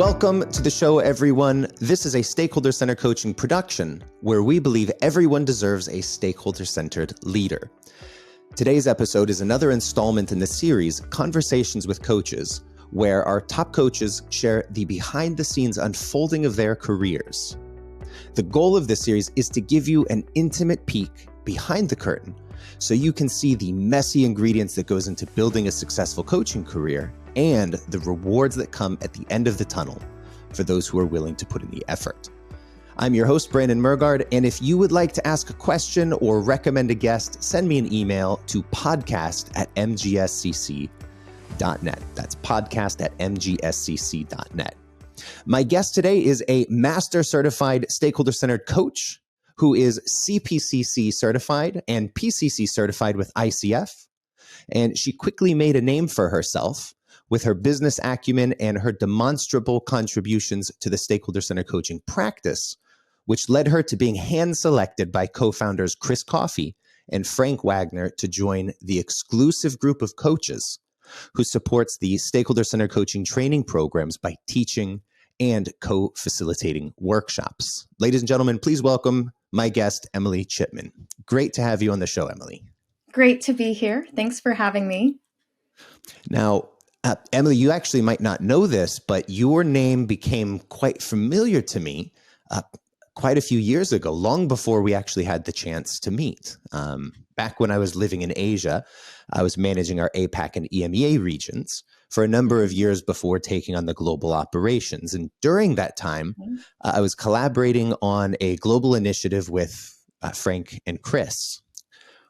Welcome to the show, everyone. This is a Stakeholder-Centered Coaching production where we believe everyone deserves a stakeholder-centered leader. Today's episode is another installment in the series, Conversations with Coaches, where our top coaches share the behind-the-scenes unfolding of their careers. The goal of this series is to give you an intimate peek behind the curtain so you can see the messy ingredients that goes into building a successful coaching career and the rewards that come at the end of the tunnel for those who are willing to put in the effort. I'm your host, Brandon Murgard, and if you would like to ask a question or recommend a guest, send me an email to podcast@mgscc.net. That's podcast@mgscc.net. My guest today is a Master Certified Stakeholder-Centered Coach who is CPCC certified and PCC certified with ICF, and she quickly made a name for herself with her business acumen and her demonstrable contributions to the stakeholder-centered coaching practice, which led her to being hand-selected by co-founders Chris Coffey and Frank Wagner to join the exclusive group of coaches who supports the stakeholder-centered coaching training programs by teaching and co-facilitating workshops. Ladies and gentlemen, please welcome my guest, Emily Chipman. Great to have you on the show, Emily. Great to be here. Thanks for having me. Now, Emily, you actually might not know this, but your name became quite familiar to me quite a few years ago, long before we actually had the chance to meet. Back when I was living in Asia, I was managing our APAC and EMEA regions for a number of years before taking on the global operations. And during that time, I was collaborating on a global initiative with Frank and Chris.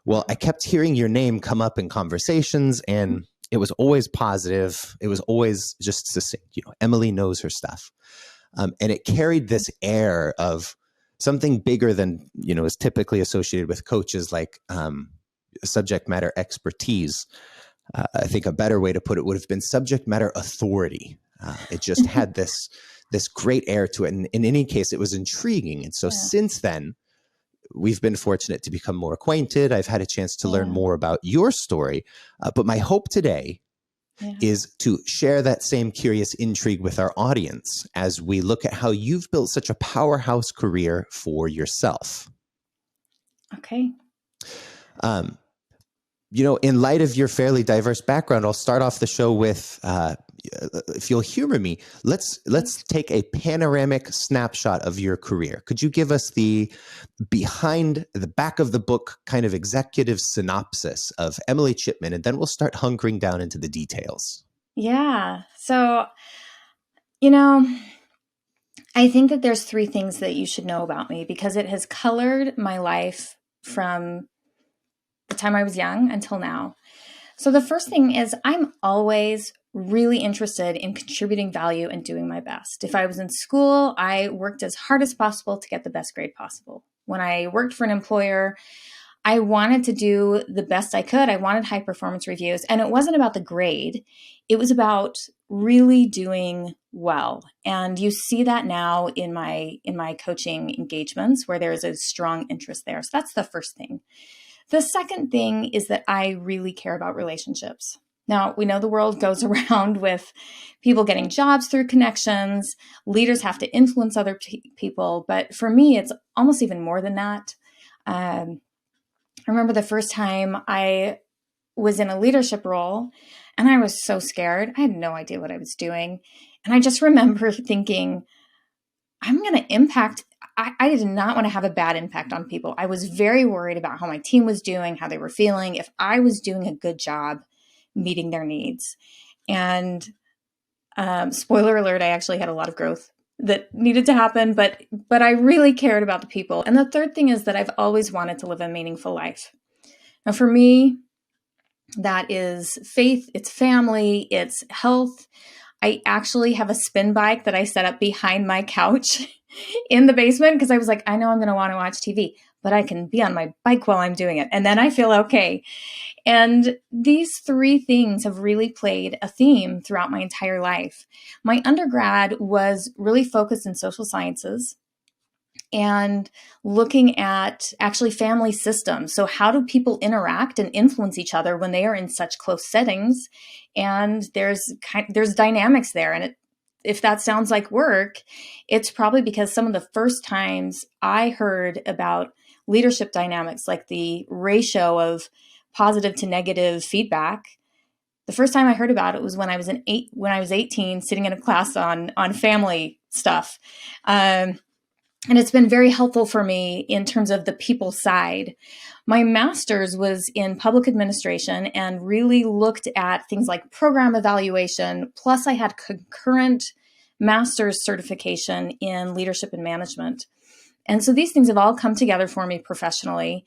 Well, I kept hearing your name come up in conversations, and it was always positive. It was always just succinct. You know, Emily knows her stuff. And it carried this air of something bigger than, you know, is typically associated with coaches, like subject matter expertise. I think a better way to put it would have been subject matter authority. It just had this great air to it. And in any case, it was intriguing. And so since then, we've been fortunate to become more acquainted. I've had a chance to learn more about your story. But my hope today is to share that same curious intrigue with our audience as we look at how you've built such a powerhouse career for yourself. Okay. You know, in light of your fairly diverse background, I'll start off the show with, if you'll humor me, let's take a panoramic snapshot of your career. Could you give us the behind the back of the book kind of executive synopsis of Emily Chipman, and then we'll start hunkering down into the details. Yeah. So, you know, I think that there's three things that you should know about me because it has colored my life from the time I was young until now. So the first thing is I'm always really interested in contributing value and doing my best. If I was in school, I worked as hard as possible to get the best grade possible. When I worked for an employer, I wanted to do the best I could. I wanted high performance reviews, and it wasn't about the grade. It was about really doing well. And you see that now in my coaching engagements where there is a strong interest there. So that's the first thing. The second thing is that I really care about relationships. Now, we know the world goes around with people getting jobs through connections. Leaders have to influence other people. But for me, it's almost even more than that. I remember the first time I was in a leadership role and I was so scared. I had no idea what I was doing. And I just remember thinking, I'm going to impact. I did not want to have a bad impact on people. I was very worried about how my team was doing, how they were feeling, if I was doing a good job meeting their needs. And spoiler alert, I actually had a lot of growth that needed to happen, but I really cared about the people. And the third thing is that I've always wanted to live a meaningful life. Now, for me, that is faith, it's family, it's health. I actually have a spin bike that I set up behind my couch in the basement because I was like, I know I'm going to want to watch TV, but I can be on my bike while I'm doing it. And then I feel okay. And these three things have really played a theme throughout my entire life. My undergrad was really focused in social sciences and looking at actually family systems. So how do people interact and influence each other when they are in such close settings? And there's dynamics there. And if that sounds like work, it's probably because some of the first times I heard about leadership dynamics, like the ratio of positive to negative feedback, the first time I heard about it was when I was 18, sitting in a class on family stuff. And it's been very helpful for me in terms of the people side. My master's was in public administration and really looked at things like program evaluation. Plus, I had concurrent master's certification in leadership and management. And so these things have all come together for me professionally.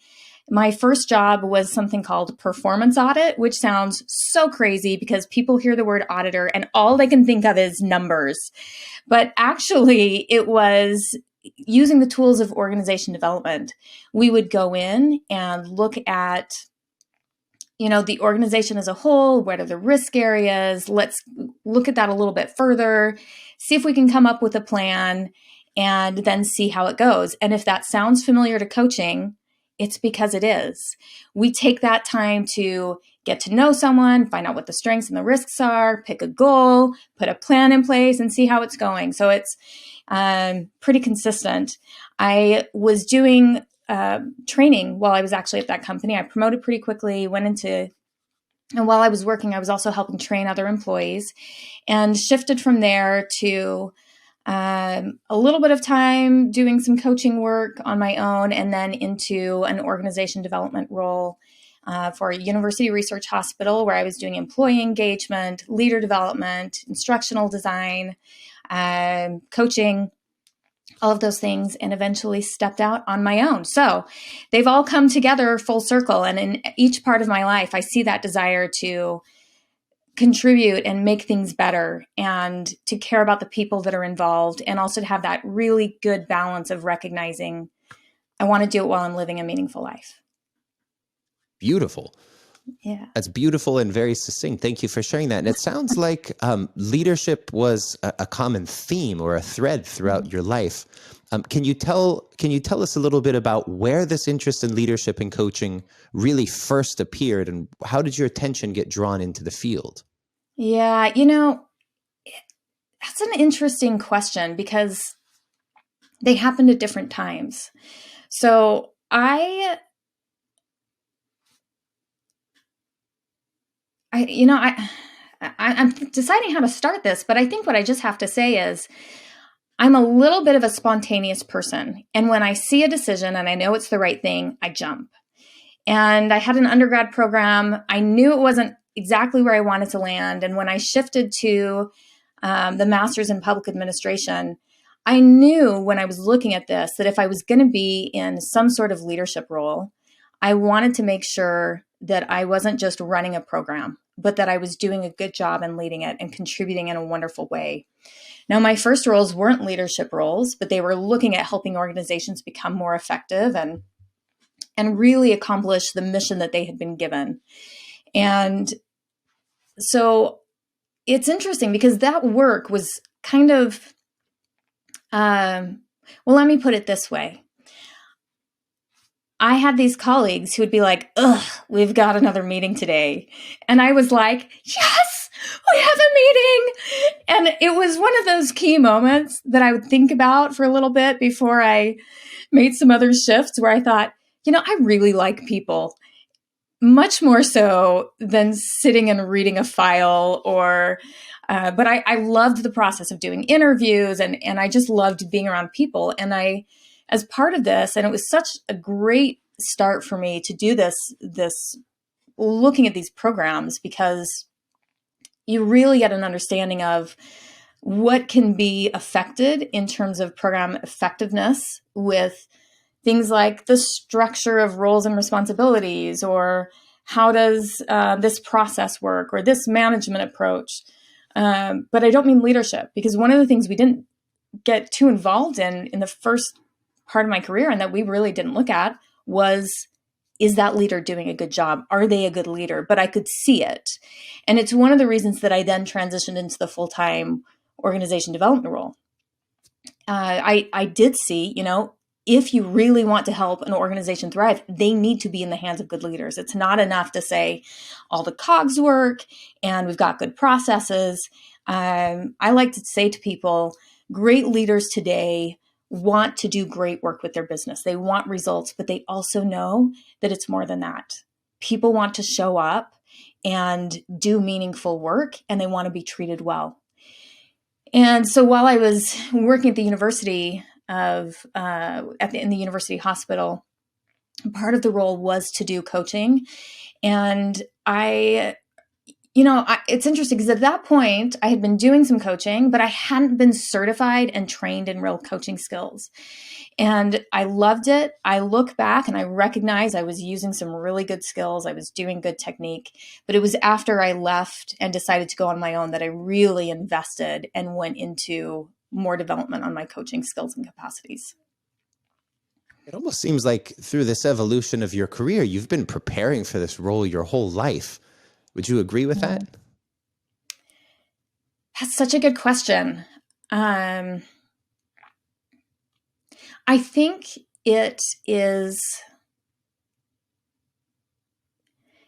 My first job was something called performance audit, which sounds so crazy because people hear the word auditor and all they can think of is numbers. But actually, it was using the tools of organization development. We would go in and look at, the organization as a whole. What are the risk areas? Let's look at that a little bit further, see if we can come up with a plan, and then see how it goes. And if that sounds familiar to coaching, it's because it is. We take that time to get to know someone, find out what the strengths and the risks are, pick a goal, put a plan in place, and see how it's going. So it's pretty consistent. I was doing training while I was actually at that company. I promoted pretty quickly, and while I was working, I was also helping train other employees, and shifted from there to a little bit of time doing some coaching work on my own, and then into an organization development role for a university research hospital where I was doing employee engagement, leader development, instructional design, coaching, all of those things, and eventually stepped out on my own. So they've all come together full circle. And in each part of my life, I see that desire to contribute and make things better, and to care about the people that are involved, and also to have that really good balance of recognizing I want to do it while I'm living a meaningful life. Beautiful. Yeah. That's beautiful and very succinct. Thank you for sharing that. And it sounds like leadership was a common theme or a thread throughout your life. Can you tell us a little bit about where this interest in leadership and coaching really first appeared, and how did your attention get drawn into the field? Yeah, that's an interesting question because they happened at different times. So I'm deciding how to start this, but I think what I just have to say is I'm a little bit of a spontaneous person. And when I see a decision and I know it's the right thing, I jump. And I had an undergrad program. I knew it wasn't exactly where I wanted to land. And when I shifted to the master's in public administration, I knew when I was looking at this that if I was going to be in some sort of leadership role, I wanted to make sure that I wasn't just running a program, but that I was doing a good job and leading it and contributing in a wonderful way. Now, my first roles weren't leadership roles, but they were looking at helping organizations become more effective and really accomplish the mission that they had been given. And so it's interesting because that work was kind of, let me put it this way. I had these colleagues who would be like, ugh, we've got another meeting today. And I was like, yes, we have a meeting. And it was one of those key moments that I would think about for a little bit before I made some other shifts where I thought, I really like people, much more so than sitting and reading a file but I loved the process of doing interviews and I just loved being around people. And as part of this, and it was such a great start for me to do this looking at these programs, because you really get an understanding of what can be affected in terms of program effectiveness with things like the structure of roles and responsibilities, or how does this process work, or this management approach. But I don't mean leadership, because one of the things we didn't get too involved in the first part of my career, and that we really didn't look at, was, is that leader doing a good job? Are they a good leader? But I could see it. And it's one of the reasons that I then transitioned into the full-time organization development role. I did see, if you really want to help an organization thrive, they need to be in the hands of good leaders. It's not enough to say all the cogs work and we've got good processes. I like to say to people, great leaders today want to do great work with their business. They want results, but they also know that it's more than that. People want to show up and do meaningful work, and they want to be treated well. And so while I was working at the university in the university hospital, part of the role was to do coaching. And it's interesting because at that point I had been doing some coaching, but I hadn't been certified and trained in real coaching skills. And I loved it. I look back and I recognize I was using some really good skills. I was doing good technique, but it was after I left and decided to go on my own that I really invested and went into more development on my coaching skills and capacities. It almost seems like through this evolution of your career, you've been preparing for this role your whole life. Would you agree with that? That's such a good question. I think it is,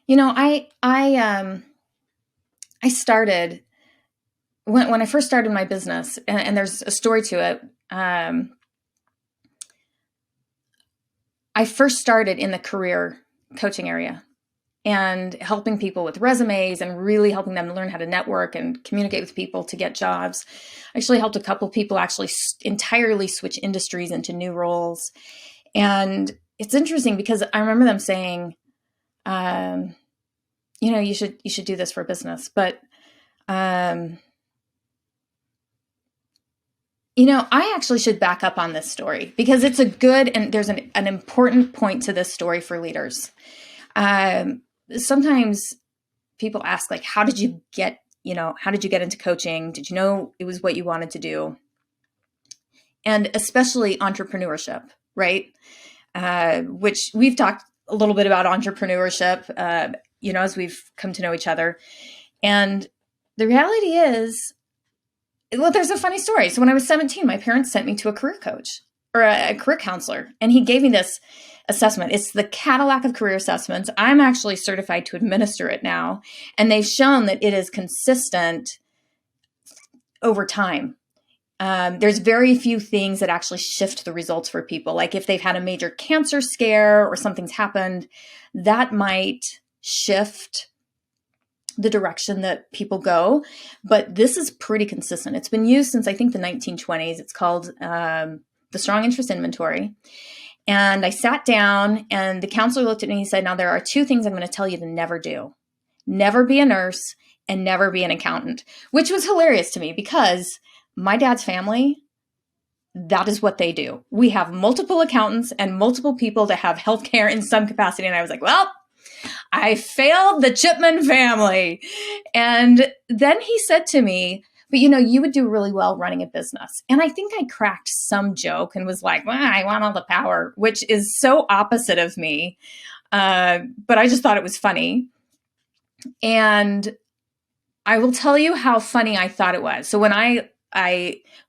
I started when I first started my business, and there's a story to it. I first started in the career coaching area and helping people with resumes and really helping them learn how to network and communicate with people to get jobs. I actually helped a couple people actually entirely switch industries into new roles. And it's interesting because I remember them saying, you should do this for a business. But, I actually should back up on this story because it's a good, and there's an important point to this story for leaders. Sometimes people ask, like, how did you get into coaching? Did you know it was what you wanted to do? And especially entrepreneurship, right? Which we've talked a little bit about entrepreneurship, as we've come to know each other. And the reality is, well, there's a funny story. So when I was 17, my parents sent me to a career coach or a career counselor, and he gave me this assessment. It's the Cadillac of career assessments. I'm actually certified to administer it now. And they've shown that it is consistent over time. There's very few things that actually shift the results for people. Like if they've had a major cancer scare or something's happened, that might shift the direction that people go. But this is pretty consistent. It's been used since I think the 1920s. It's called the Strong Interest Inventory. And I sat down and the counselor looked at me and he said, now there are two things I'm going to tell you to never do. Never be a nurse and never be an accountant, which was hilarious to me because my dad's family, that is what they do. We have multiple accountants and multiple people that have healthcare in some capacity. And I was like, well, I failed the Chipman family. And then he said to me, but you would do really well running a business. And I think I cracked some joke and was like, well, I want all the power, which is so opposite of me. But I just thought it was funny. And I will tell you how funny I thought it was. So when I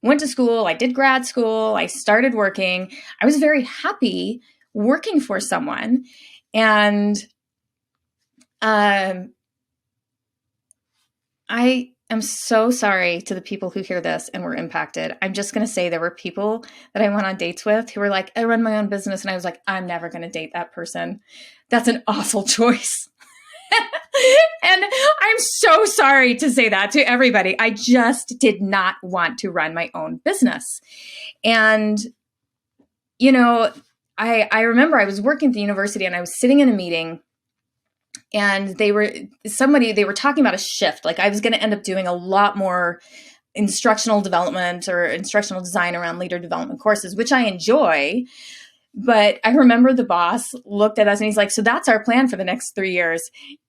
went to school, I did grad school, I started working, I was very happy working for someone. And I am so sorry to the people who hear this and were impacted. I'm just going to say there were people that I went on dates with who were like, I run my own business. And I was like, I'm never going to date that person. That's an awful choice. And I'm so sorry to say that to everybody. I just did not want to run my own business. And, I remember I was working at the university and I was sitting in a meeting and they were talking about a shift. Like I was going to end up doing a lot more instructional development or instructional design around leader development courses, which I enjoy. But I remember the boss looked at us and he's like, so that's our plan for the next 3 years.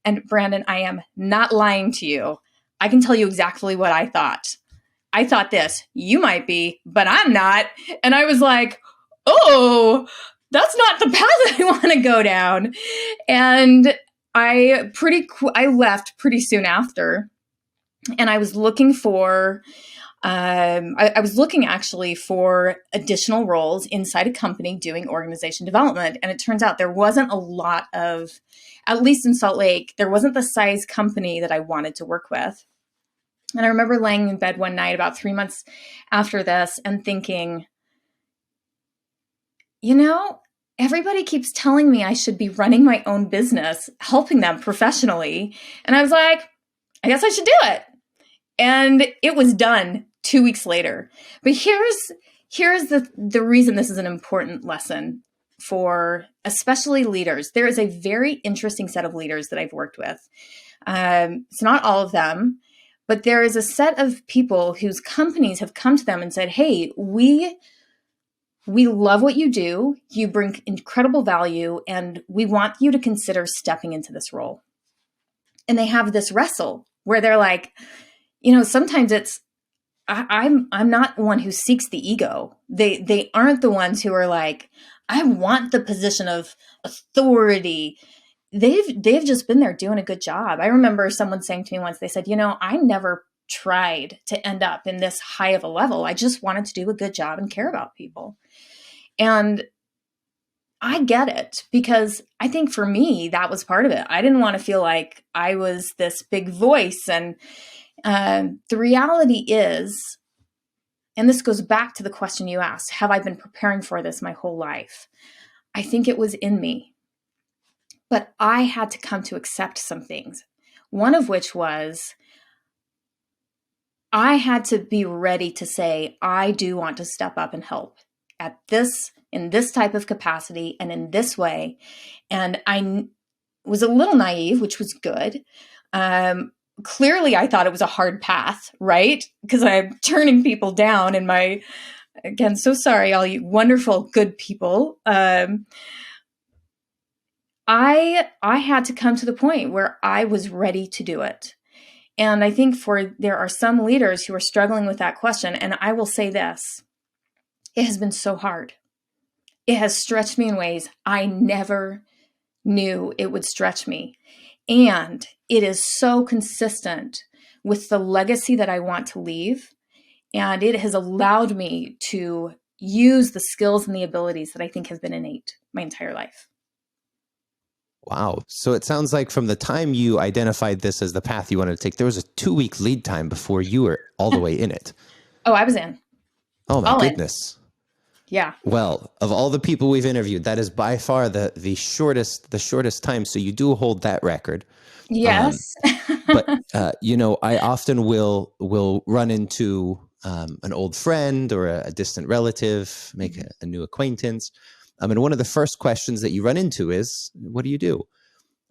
And Brandon, I am not lying to you. I can tell you exactly what I thought. I thought this, you might be, but I'm not. And I was like, oh, that's not the path I want to go down. And I left pretty soon after, and I was looking for, I was looking actually for additional roles inside a company doing organization development. And it turns out there wasn't a lot of, at least in Salt Lake, there wasn't the size company that I wanted to work with. And I remember laying in bed one night about 3 months after this and thinking, you know, everybody keeps telling me I should be running my own business, helping them professionally. And I was like, I guess I should do it. And it was done 2 weeks later. But here's the reason this is an important lesson for especially leaders. There is a very interesting set of leaders that I've worked with. It's not all of them, but there is a set of people whose companies have come to them and said, hey, we love what you do. You bring incredible value, and we want you to consider stepping into this role. And they have this wrestle where they're like, sometimes it's, I'm not one who seeks the ego. They aren't the ones who are like, I want the position of authority. They've just been there doing a good job. I remember someone saying to me once, they said, I never tried to end up in this high of a level. I just wanted to do a good job and care about people. And I get it, because I think for me, that was part of it. I didn't want to feel like I was this big voice. And the reality is, and this goes back to the question you asked, have I been preparing for this my whole life? I think it was in me. But I had to come to accept some things. One of which was I had to be ready to say, I do want to step up and help in this type of capacity and in this way. And I was a little naive, which was good. Clearly, I thought it was a hard path, right? Because I'm turning people down in again, so sorry, all you wonderful, good people. I had to come to the point where I was ready to do it. And I think there are some leaders who are struggling with that question. And I will say this, it has been so hard. It has stretched me in ways I never knew it would stretch me. And it is so consistent with the legacy that I want to leave. And it has allowed me to use the skills and the abilities that I think have been innate my entire life. Wow. So it sounds like from the time you identified this as the path you wanted to take, there was a 2-week lead time before you were all the way in it. Oh, I was in. Oh my All goodness. In. Yeah. Well, of all the people we've interviewed, that is by far the shortest time. So you do hold that record. Yes. But I often will run into an old friend or a distant relative, make a new acquaintance. And one of the first questions that you run into is, what do you do?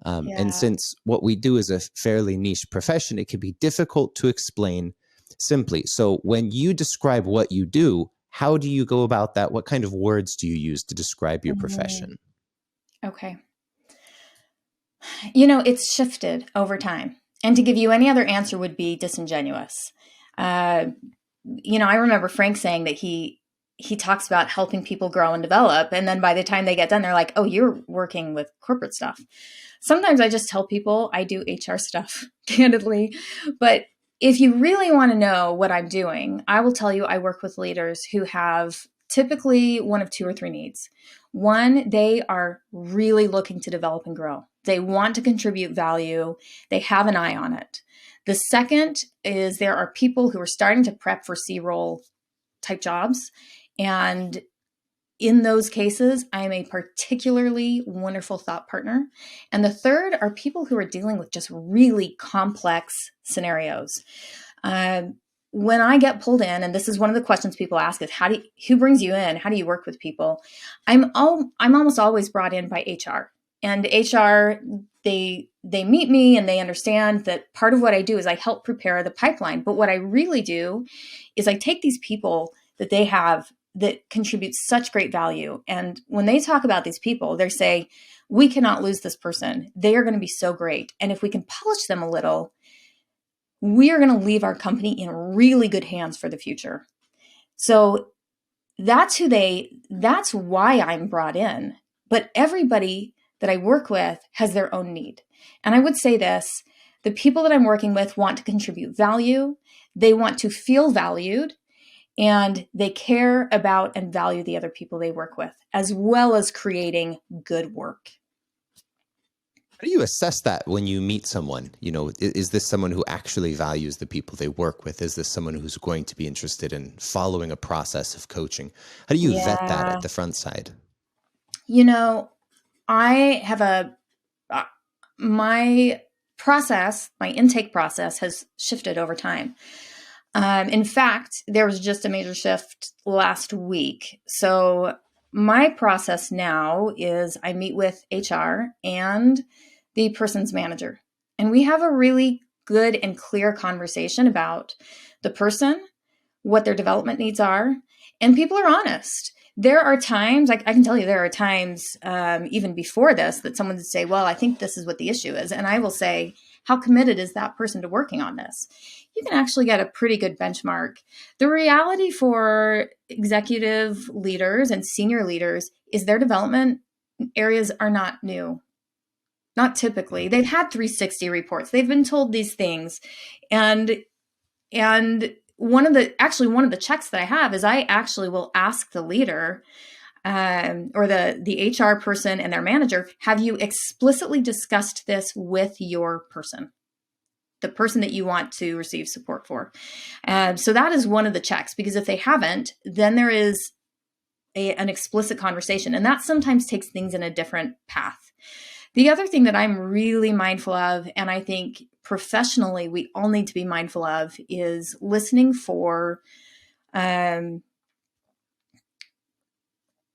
And since what we do is a fairly niche profession, it can be difficult to explain simply. So when you describe what you do, how do you go about that? What kind of words do you use to describe your profession? Okay. It's shifted over time. And to give you any other answer would be disingenuous. I remember Frank saying that he talks about helping people grow and develop. And then by the time they get done, they're like, oh, you're working with corporate stuff. Sometimes I just tell people I do HR stuff, candidly. But if you really want to know what I'm doing, I will tell you I work with leaders who have typically one of 2 or 3 needs. One, they are really looking to develop and grow. They want to contribute value. They have an eye on it. The second is there are people who are starting to prep for C-role type jobs. And in those cases, I'm a particularly wonderful thought partner. And the third are people who are dealing with just really complex scenarios. When I get pulled in, and this is one of the questions people ask is, who brings you in? How do you work with people? I'm almost always brought in by HR. And HR, they meet me and they understand that part of what I do is I help prepare the pipeline. But what I really do is I take these people that they have that contribute such great value. And when they talk about these people, they say, we cannot lose this person. They are going to be so great. And if we can polish them a little, we are going to leave our company in really good hands for the future. So that's why I'm brought in. But everybody that I work with has their own need. And I would say this, the people that I'm working with want to contribute value. They want to feel valued. And they care about and value the other people they work with, as well as creating good work. How do you assess that when you meet someone? Is this someone who actually values the people they work with? Is this someone who's going to be interested in following a process of coaching? How do you vet that Yeah. at the front side? I have my process, my intake process has shifted over time. In fact, there was just a major shift last week. So my process now is I meet with HR and the person's manager, and we have a really good and clear conversation about the person, what their development needs are, and people are honest. There are times, I can tell you, there are times even before this that someone would say, well, I think this is what the issue is. And I will say, how committed is that person to working on this? You can actually get a pretty good benchmark. The reality for executive leaders and senior leaders is their development areas are not new. Not typically. They've had 360 reports. They've been told these things. And one of the checks that I have is I actually will ask the leader or the HR person and their manager, have you explicitly discussed this with your person, the person that you want to receive support for? So that is one of the checks, because if they haven't, then there is an explicit conversation, and that sometimes takes things in a different path. The other thing that I'm really mindful of, and I think professionally we all need to be mindful of, is listening for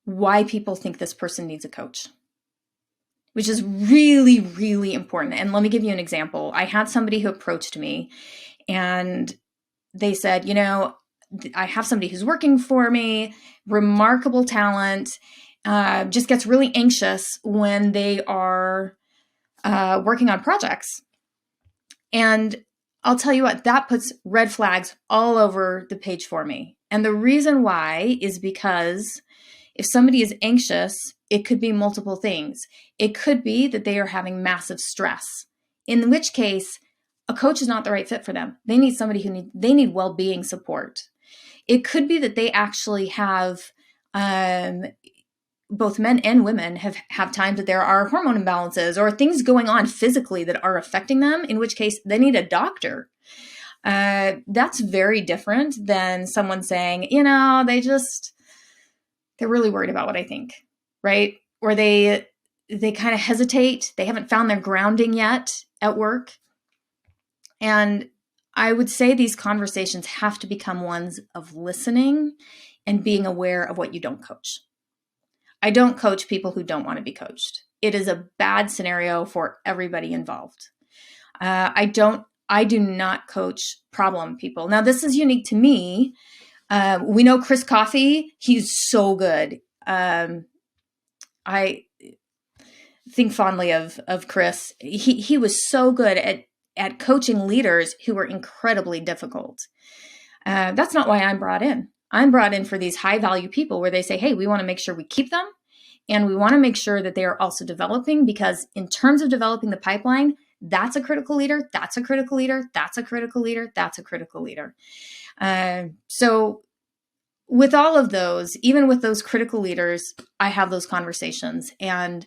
why people think this person needs a coach, which is really, really important. And let me give you an example. I had somebody who approached me and they said, I have somebody who's working for me, remarkable talent, just gets really anxious when they are working on projects. And I'll tell you what, that puts red flags all over the page for me. And the reason why is because if somebody is anxious, it could be multiple things. It could be that they are having massive stress, in which case a coach is not the right fit for them. They need somebody they need well-being support. It could be that they actually have both men and women have times that there are hormone imbalances or things going on physically that are affecting them, in which case they need a doctor. That's very different than someone saying, they're really worried about what I think, right? Or they kind of hesitate. They haven't found their grounding yet at work. And I would say these conversations have to become ones of listening and being aware of what you don't coach. I don't coach people who don't want to be coached. It is a bad scenario for everybody involved. I do not coach problem people. Now, this is unique to me. We know Chris Coffey. He's so good. I think fondly of Chris. He was so good at coaching leaders who were incredibly difficult. That's not why I'm brought in. I'm brought in for these high value people where they say, hey, we want to make sure we keep them. And we want to make sure that they are also developing, because in terms of developing the pipeline, that's a critical leader. That's a critical leader. That's a critical leader. That's a critical leader. So with all of those, even with those critical leaders, I have those conversations and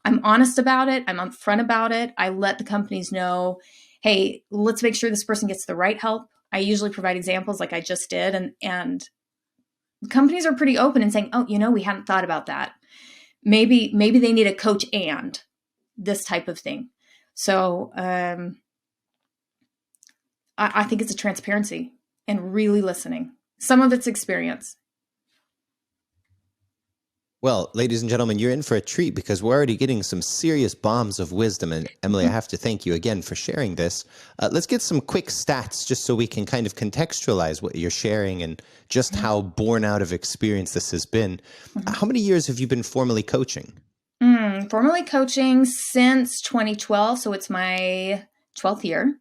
I'm honest about it. I'm upfront about it. I let the companies know, hey, let's make sure this person gets the right help. I usually provide examples like I just did. And companies are pretty open and saying, oh, we hadn't thought about that. Maybe they need a coach and this type of thing. So I think it's a transparency and really listening. Some of it's experience. Well, ladies and gentlemen, you're in for a treat because we're already getting some serious bombs of wisdom. And Emily, I have to thank you again for sharing this. Let's get some quick stats just so we can kind of contextualize what you're sharing and just how born out of experience this has been. How many years have you been formally coaching? Formally coaching since 2012. So it's my 12th year.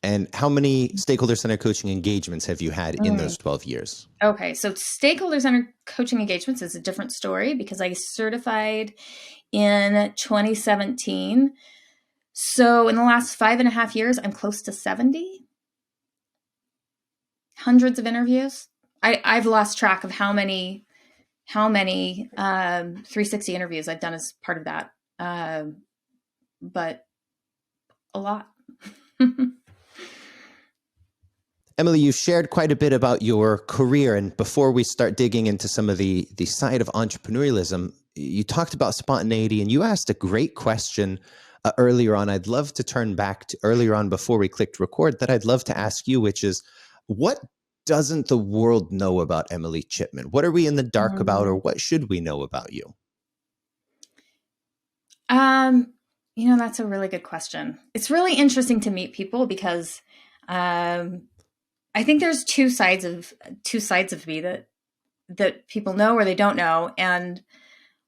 And how many stakeholder center coaching engagements have you had in those 12 years? Okay, so stakeholder center coaching engagements is a different story because I certified in 2017. So in the last 5.5 years, I'm close to 70. Hundreds of interviews. I've lost track of how many 360 interviews I've done as part of that. but a lot. Emily, you've shared quite a bit about your career. And before we start digging into some of the side of entrepreneurialism, you talked about spontaneity and you asked a great question earlier on. I'd love to turn back to earlier on before we clicked record that I'd love to ask you, which is what doesn't the world know about Emily Chipman? What are we in the dark about, or what should we know about you? That's a really good question. It's really interesting to meet people because I think there's two sides of me that people know or they don't know. And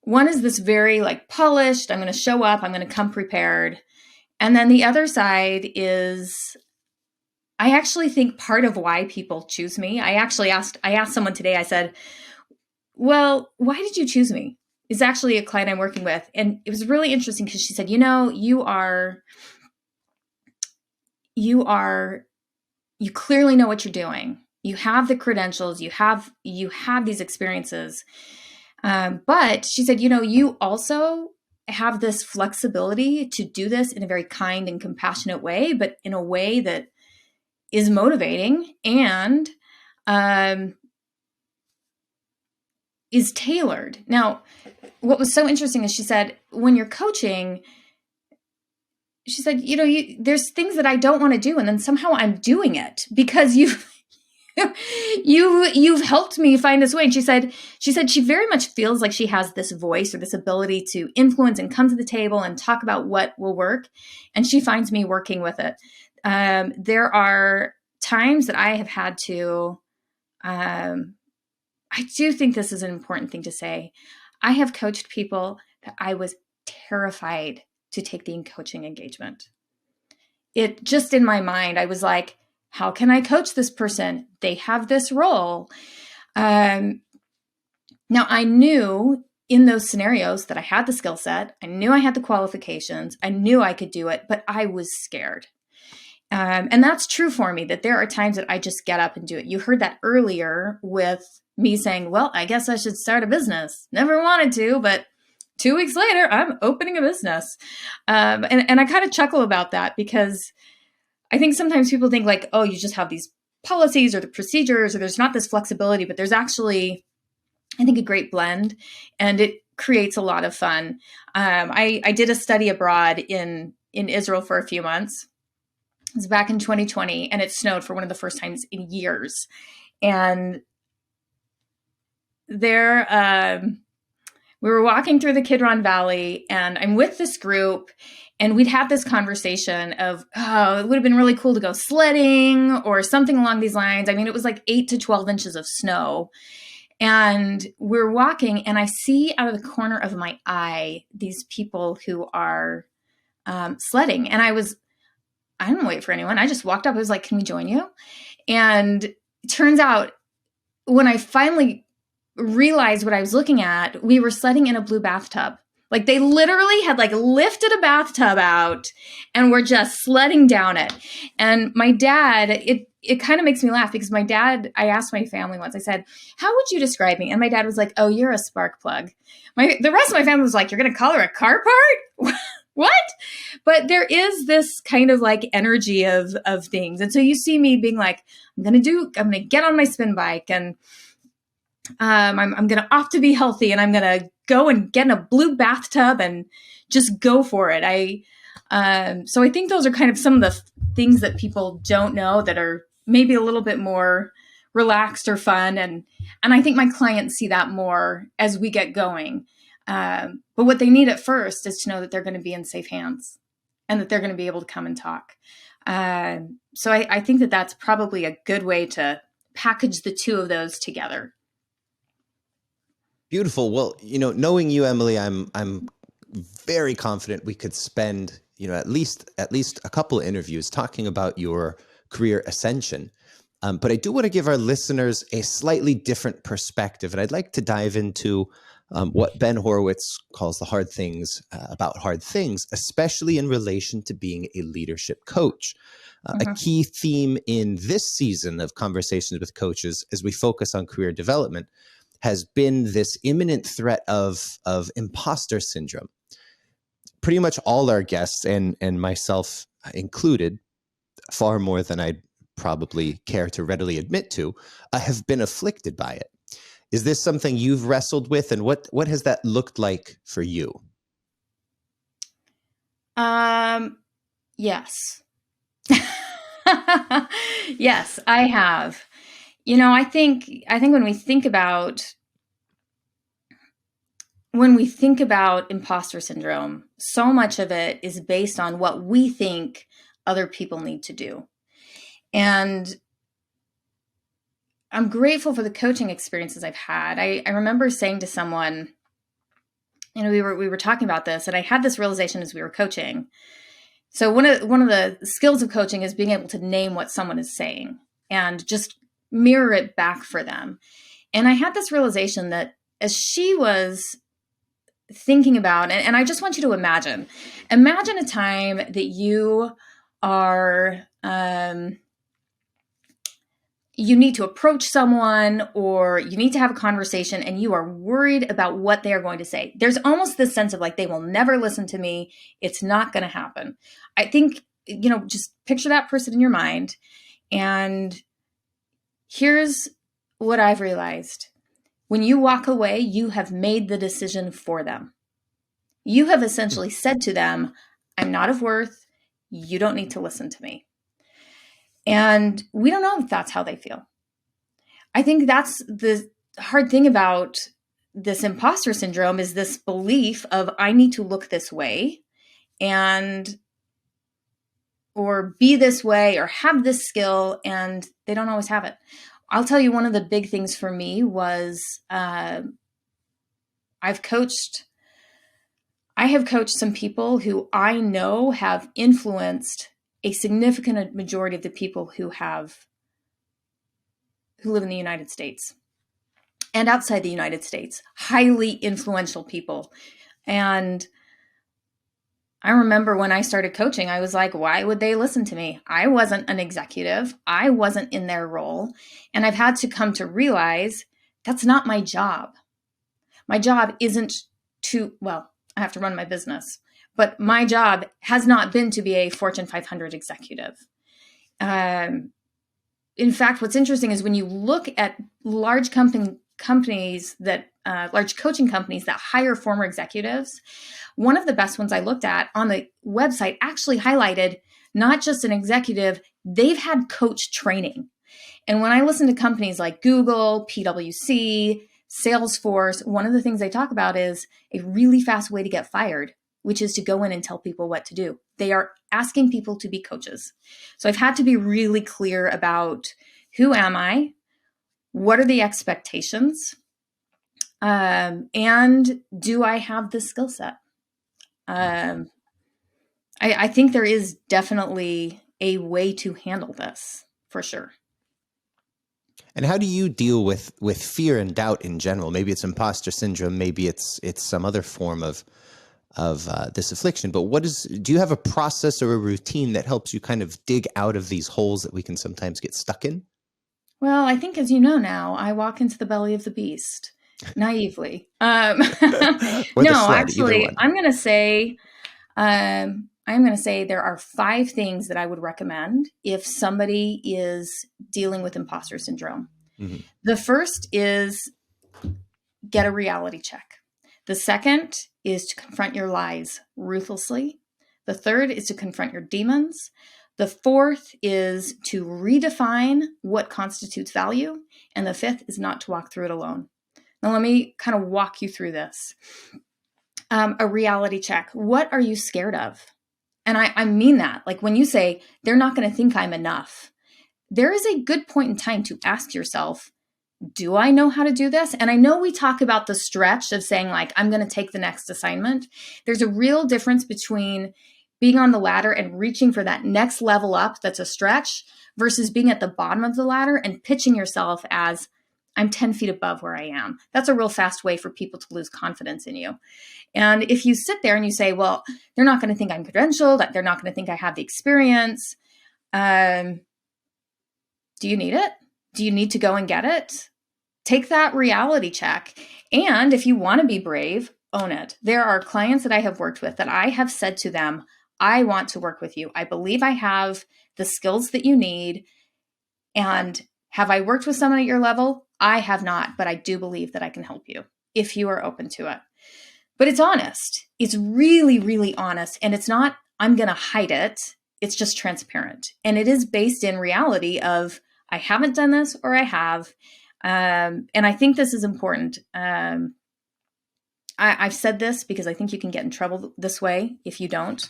one is this very like polished, I'm going to show up, I'm going to come prepared. And then the other side is I actually think part of why people choose me. I asked someone today, I said, well, why did you choose me? It's actually a client I'm working with. And it was really interesting because she said, you clearly know what you're doing. You have the credentials, you have these experiences. But she said, you also have this flexibility to do this in a very kind and compassionate way, but in a way that is motivating and is tailored. Now, what was so interesting is she said, when you're coaching, she said, there's things that I don't want to do. And then somehow I'm doing it because you've helped me find this way. And she said she very much feels like she has this voice or this ability to influence and come to the table and talk about what will work. And she finds me working with it. There are times that I have had to, I do think this is an important thing to say. I have coached people that I was terrified to take the coaching engagement. It just in my mind, I was like, how can I coach this person? They have this role. Now I knew in those scenarios that I had the skill set. I knew I had the qualifications. I knew I could do it, but I was scared. And that's true for me, that there are times that I just get up and do it. You heard that earlier with me saying, well, I guess I should start a business. Never wanted to, but 2 weeks later, I'm opening a business. And I kind of chuckle about that because I think sometimes people think like, oh, you just have these policies or the procedures, or there's not this flexibility, but there's actually, I think, a great blend, and it creates a lot of fun. I did a study abroad in Israel for a few months. It was back in 2020, and it snowed for one of the first times in years. And there, we were walking through the Kidron Valley, and I'm with this group, and we'd had this conversation of, oh, it would have been really cool to go sledding or something along these lines. I mean, it was like 8 to 12 inches of snow. And we're walking, and I see out of the corner of my eye these people who are sledding. And I didn't wait for anyone. I just walked up. I was like, can we join you? And it turns out when I finally realized what I was looking at, we were sledding in a blue bathtub. Like they literally had like lifted a bathtub out and were just sledding down it. And my dad, it kind of makes me laugh because my dad, I asked my family once, I said, how would you describe me? And my dad was like, oh, you're a spark plug. The rest of my family was like, you're going to call her a car part? What? But there is this kind of like energy of things. And so you see me being like, I'm going to get on my spin bike, and I'm going to opt to be healthy, and I'm going to go and get in a blue bathtub and just go for it. So I think those are kind of some of the things that people don't know that are maybe a little bit more relaxed or fun. And I think my clients see that more as we get going. But what they need at first is to know that they're going to be in safe hands and that they're going to be able to come and talk. So I think that that's probably a good way to package the two of those together. Beautiful. Well, knowing you, Emily, I'm very confident we could spend, at least a couple of interviews talking about your career ascension. But I do want to give our listeners a slightly different perspective, and I'd like to dive into what Ben Horowitz calls the hard things about hard things, especially in relation to being a leadership coach. A key theme in this season of Conversations with Coaches, as we focus on career development, has been this imminent threat of imposter syndrome. pretty much all our guests and myself included, far more than I'd probably care to readily admit to, have been afflicted by it. Is this something you've wrestled with, and what has that looked like for you? Yes. Yes, I have. I think when we think about imposter syndrome, so much of it is based on what we think other people need to do. And I'm grateful for the coaching experiences I've had. I remember saying to someone, we were talking about this, and I had this realization as we were coaching. So one of the skills of coaching is being able to name what someone is saying and just mirror it back for them. And I had this realization that as she was thinking about, and I just want you to imagine a time that you are, you need to approach someone or you need to have a conversation and you are worried about what they are going to say. There's almost this sense of like, they will never listen to me. It's not going to happen. I think, just picture that person in your mind. And here's what I've realized. When you walk away, you have made the decision for them. You have essentially said to them, I'm not of worth. You don't need to listen to me. And we don't know if that's how they feel. I think that's the hard thing about this imposter syndrome is this belief of I need to look this way or be this way or have this skill, and they don't always have it. I'll tell you, one of the big things for me was I have coached some people who I know have influenced a significant majority of the people who live in the United States and outside the United States, highly influential people. And I remember when I started coaching, I was like, why would they listen to me? I wasn't an executive. I wasn't in their role. And I've had to come to realize that's not my job. My job isn't I have to run my business, but my job has not been to be a Fortune 500 executive. In fact, what's interesting is when you look at large companies that large coaching companies that hire former executives, one of the best ones I looked at on the website actually highlighted not just an executive, they've had coach training. And when I listen to companies like Google, PwC, Salesforce, one of the things they talk about is a really fast way to get fired, which is to go in and tell people what to do. They are asking people to be coaches. So I've had to be really clear about who am I? What are the expectations? And do I have the skill set? I think there is definitely a way to handle this for sure. And how do you deal with fear and doubt in general? Maybe it's imposter syndrome, maybe it's some other form of this affliction. But do you have a process or a routine that helps you kind of dig out of these holes that we can sometimes get stuck in? Well, I think, as you know now, I walk into the belly of the beast naively. No, actually, I'm going to say there are 5 things that I would recommend if somebody is dealing with imposter syndrome. Mm-hmm. The first is get a reality check. The second is to confront your lies ruthlessly. The third is to confront your demons. The fourth is to redefine what constitutes value. And the fifth is not to walk through it alone. Now, let me kind of walk you through this. A reality check. What are you scared of? And I mean that. Like when you say, they're not going to think I'm enough, there is a good point in time to ask yourself, do I know how to do this? And I know we talk about the stretch of saying like, I'm going to take the next assignment. There's a real difference between being on the ladder and reaching for that next level up that's a stretch versus being at the bottom of the ladder and pitching yourself as I'm 10 feet above where I am. That's a real fast way for people to lose confidence in you. And if you sit there and you say, well, they're not going to think I'm credentialed, they're not going to think I have the experience. Do you need it? Do you need to go and get it? Take that reality check. And if you want to be brave, own it. There are clients that I have worked with that I have said to them, I want to work with you. I believe I have the skills that you need. And have I worked with someone at your level? I have not, but I do believe that I can help you if you are open to it. But it's honest. It's really, really honest. And it's not, I'm going to hide it. It's just transparent. And it is based in reality of, I haven't done this or I have. And I think this is important. I've said this because I think you can get in trouble this way if you don't.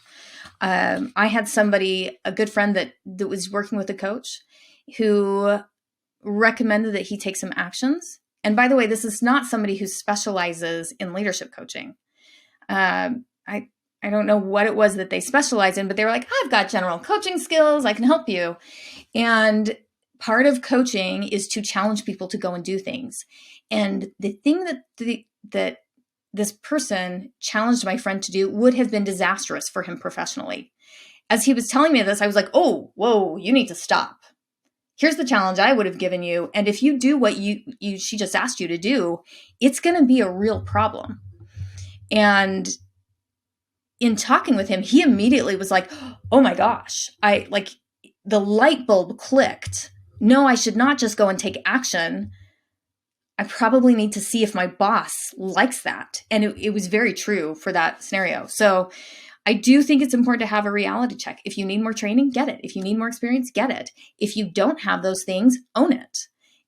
I had somebody, a good friend that was working with a coach who recommended that he take some actions. And by the way, this is not somebody who specializes in leadership coaching. I don't know what it was that they specialize in, but they were like, I've got general coaching skills. I can help you. And part of coaching is to challenge people to go and do things. And the thing that this person challenged my friend to do would have been disastrous for him professionally. As he was telling me this, I was like, oh, whoa, you need to stop. Here's the challenge I would have given you. And if you do what she just asked you to do, it's going to be a real problem. And in talking with him, he immediately was like, oh my gosh, the light bulb clicked. No, I should not just go and take action. I probably need to see if my boss likes that. And it was very true for that scenario. So I do think it's important to have a reality check. If you need more training, get it. If you need more experience, get it. If you don't have those things, own it.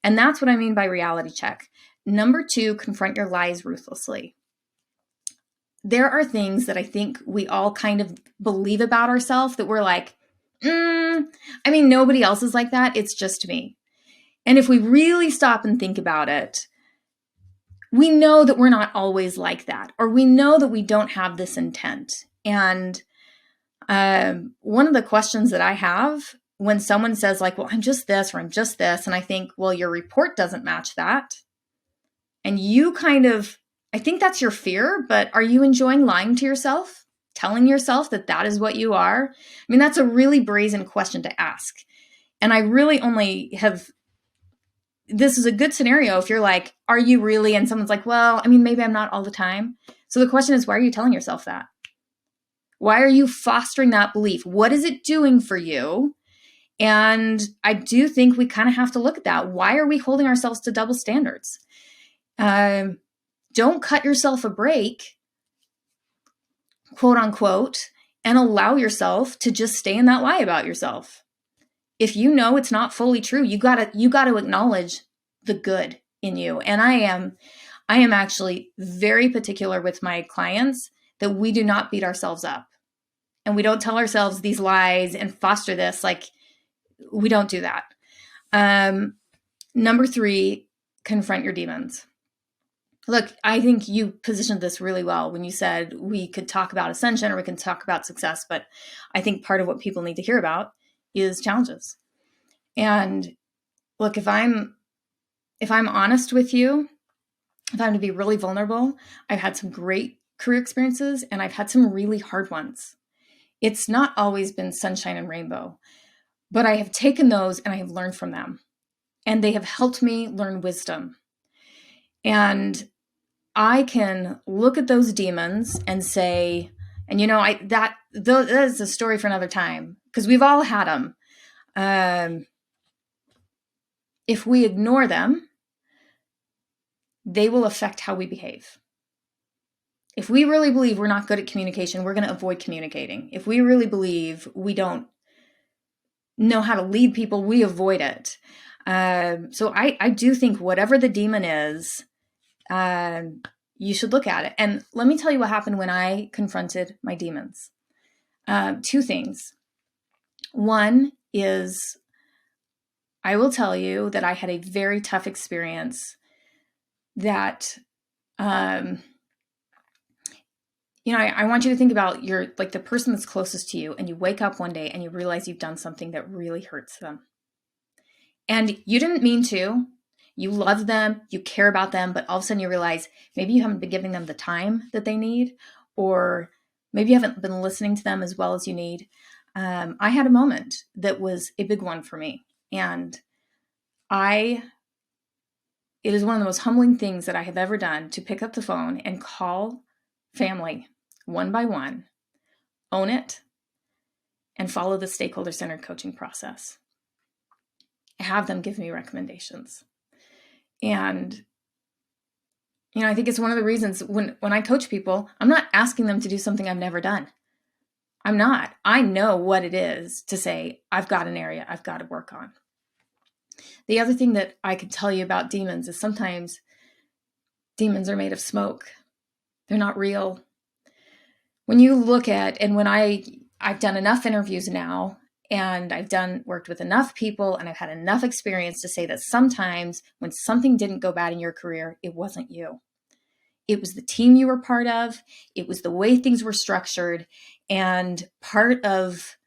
And that's what I mean by reality check. Number 2, confront your lies ruthlessly. There are things that I think we all kind of believe about ourselves that we're like, nobody else is like that. It's just me. And if we really stop and think about it, we know that we're not always like that, or we know that we don't have this intent. And one of the questions that I have when someone says like, well, I'm just this, or I'm just this. And I think, well, your report doesn't match that. And you I think that's your fear, but are you enjoying lying to yourself? Telling yourself that that is what you are? I mean, that's a really brazen question to ask. And I really only this is a good scenario if you're like, are you really? And someone's like, well, maybe I'm not all the time. So the question is, why are you telling yourself that? Why are you fostering that belief? What is it doing for you? And I do think we kind of have to look at that. Why are we holding ourselves to double standards? Don't cut yourself a break, quote unquote, and allow yourself to just stay in that lie about yourself. If you know it's not fully true, you gotta acknowledge the good in you. And I am actually very particular with my clients that we do not beat ourselves up. And we don't tell ourselves these lies and foster this. Like, we don't do that. Number 3, confront your demons. Look, I think you positioned this really well when you said we could talk about ascension or we can talk about success, but I think part of what people need to hear about is challenges. And look, if I'm honest with you, if I'm to be really vulnerable, I've had some great career experiences and I've had some really hard ones. It's not always been sunshine and rainbow, but I have taken those and I have learned from them. And they have helped me learn wisdom. And I can look at those demons and say, and that is a story for another time because we've all had them. If we ignore them, they will affect how we behave. If we really believe we're not good at communication, we're going to avoid communicating. If we really believe we don't know how to lead people, we avoid it. So I do think whatever the demon is, you should look at it. And let me tell you what happened when I confronted my demons. 2 things. One is, I will tell you that I had a very tough experience that, I want you to think about the person that's closest to you, and you wake up one day and you realize you've done something that really hurts them. And you didn't mean to. You love them, you care about them, but all of a sudden you realize maybe you haven't been giving them the time that they need, or maybe you haven't been listening to them as well as you need. I had a moment that was a big one for me. And it is one of the most humbling things that I have ever done to pick up the phone and call family one by one, own it, and follow the stakeholder-centered coaching process. Have them give me recommendations. And, I think it's one of the reasons when I coach people, I'm not asking them to do something I've never done. I'm not. I know what it is to say, I've got an area I've got to work on. The other thing that I could tell you about demons is sometimes demons are made of smoke. They're not real. When you look at, and when I've done enough interviews now, and I've worked with enough people, and I've had enough experience to say that sometimes when something didn't go bad in your career, it wasn't you. It was the team you were part of. It was the way things were structured. And part of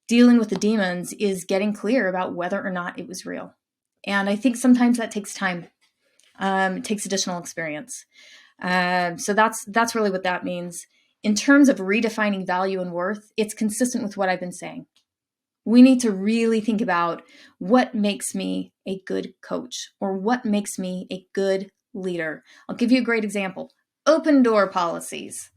dealing with the demons is getting clear about whether or not it was real. And I think sometimes that takes time. It takes additional experience. So that's really what that means. In terms of redefining value and worth, it's consistent with what I've been saying. We need to really think about what makes me a good coach or what makes me a good leader. I'll give you a great example. Open door policies.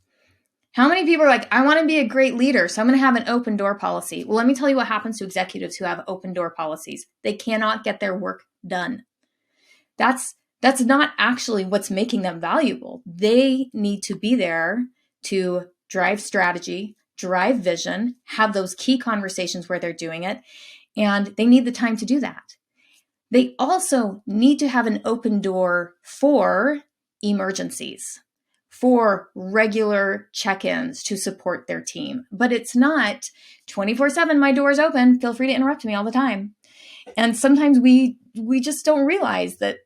How many people are like, I want to be a great leader, so I'm going to have an open door policy? Well, let me tell you what happens to executives who have open door policies. They cannot get their work done. That's not actually what's making them valuable. They need to be there to drive strategy, drive vision, have those key conversations where they're doing it, and they need the time to do that. They also need to have an open door for emergencies, for regular check-ins to support their team. But it's not 24/7, my door is open, feel free to interrupt me all the time. And sometimes we just don't realize that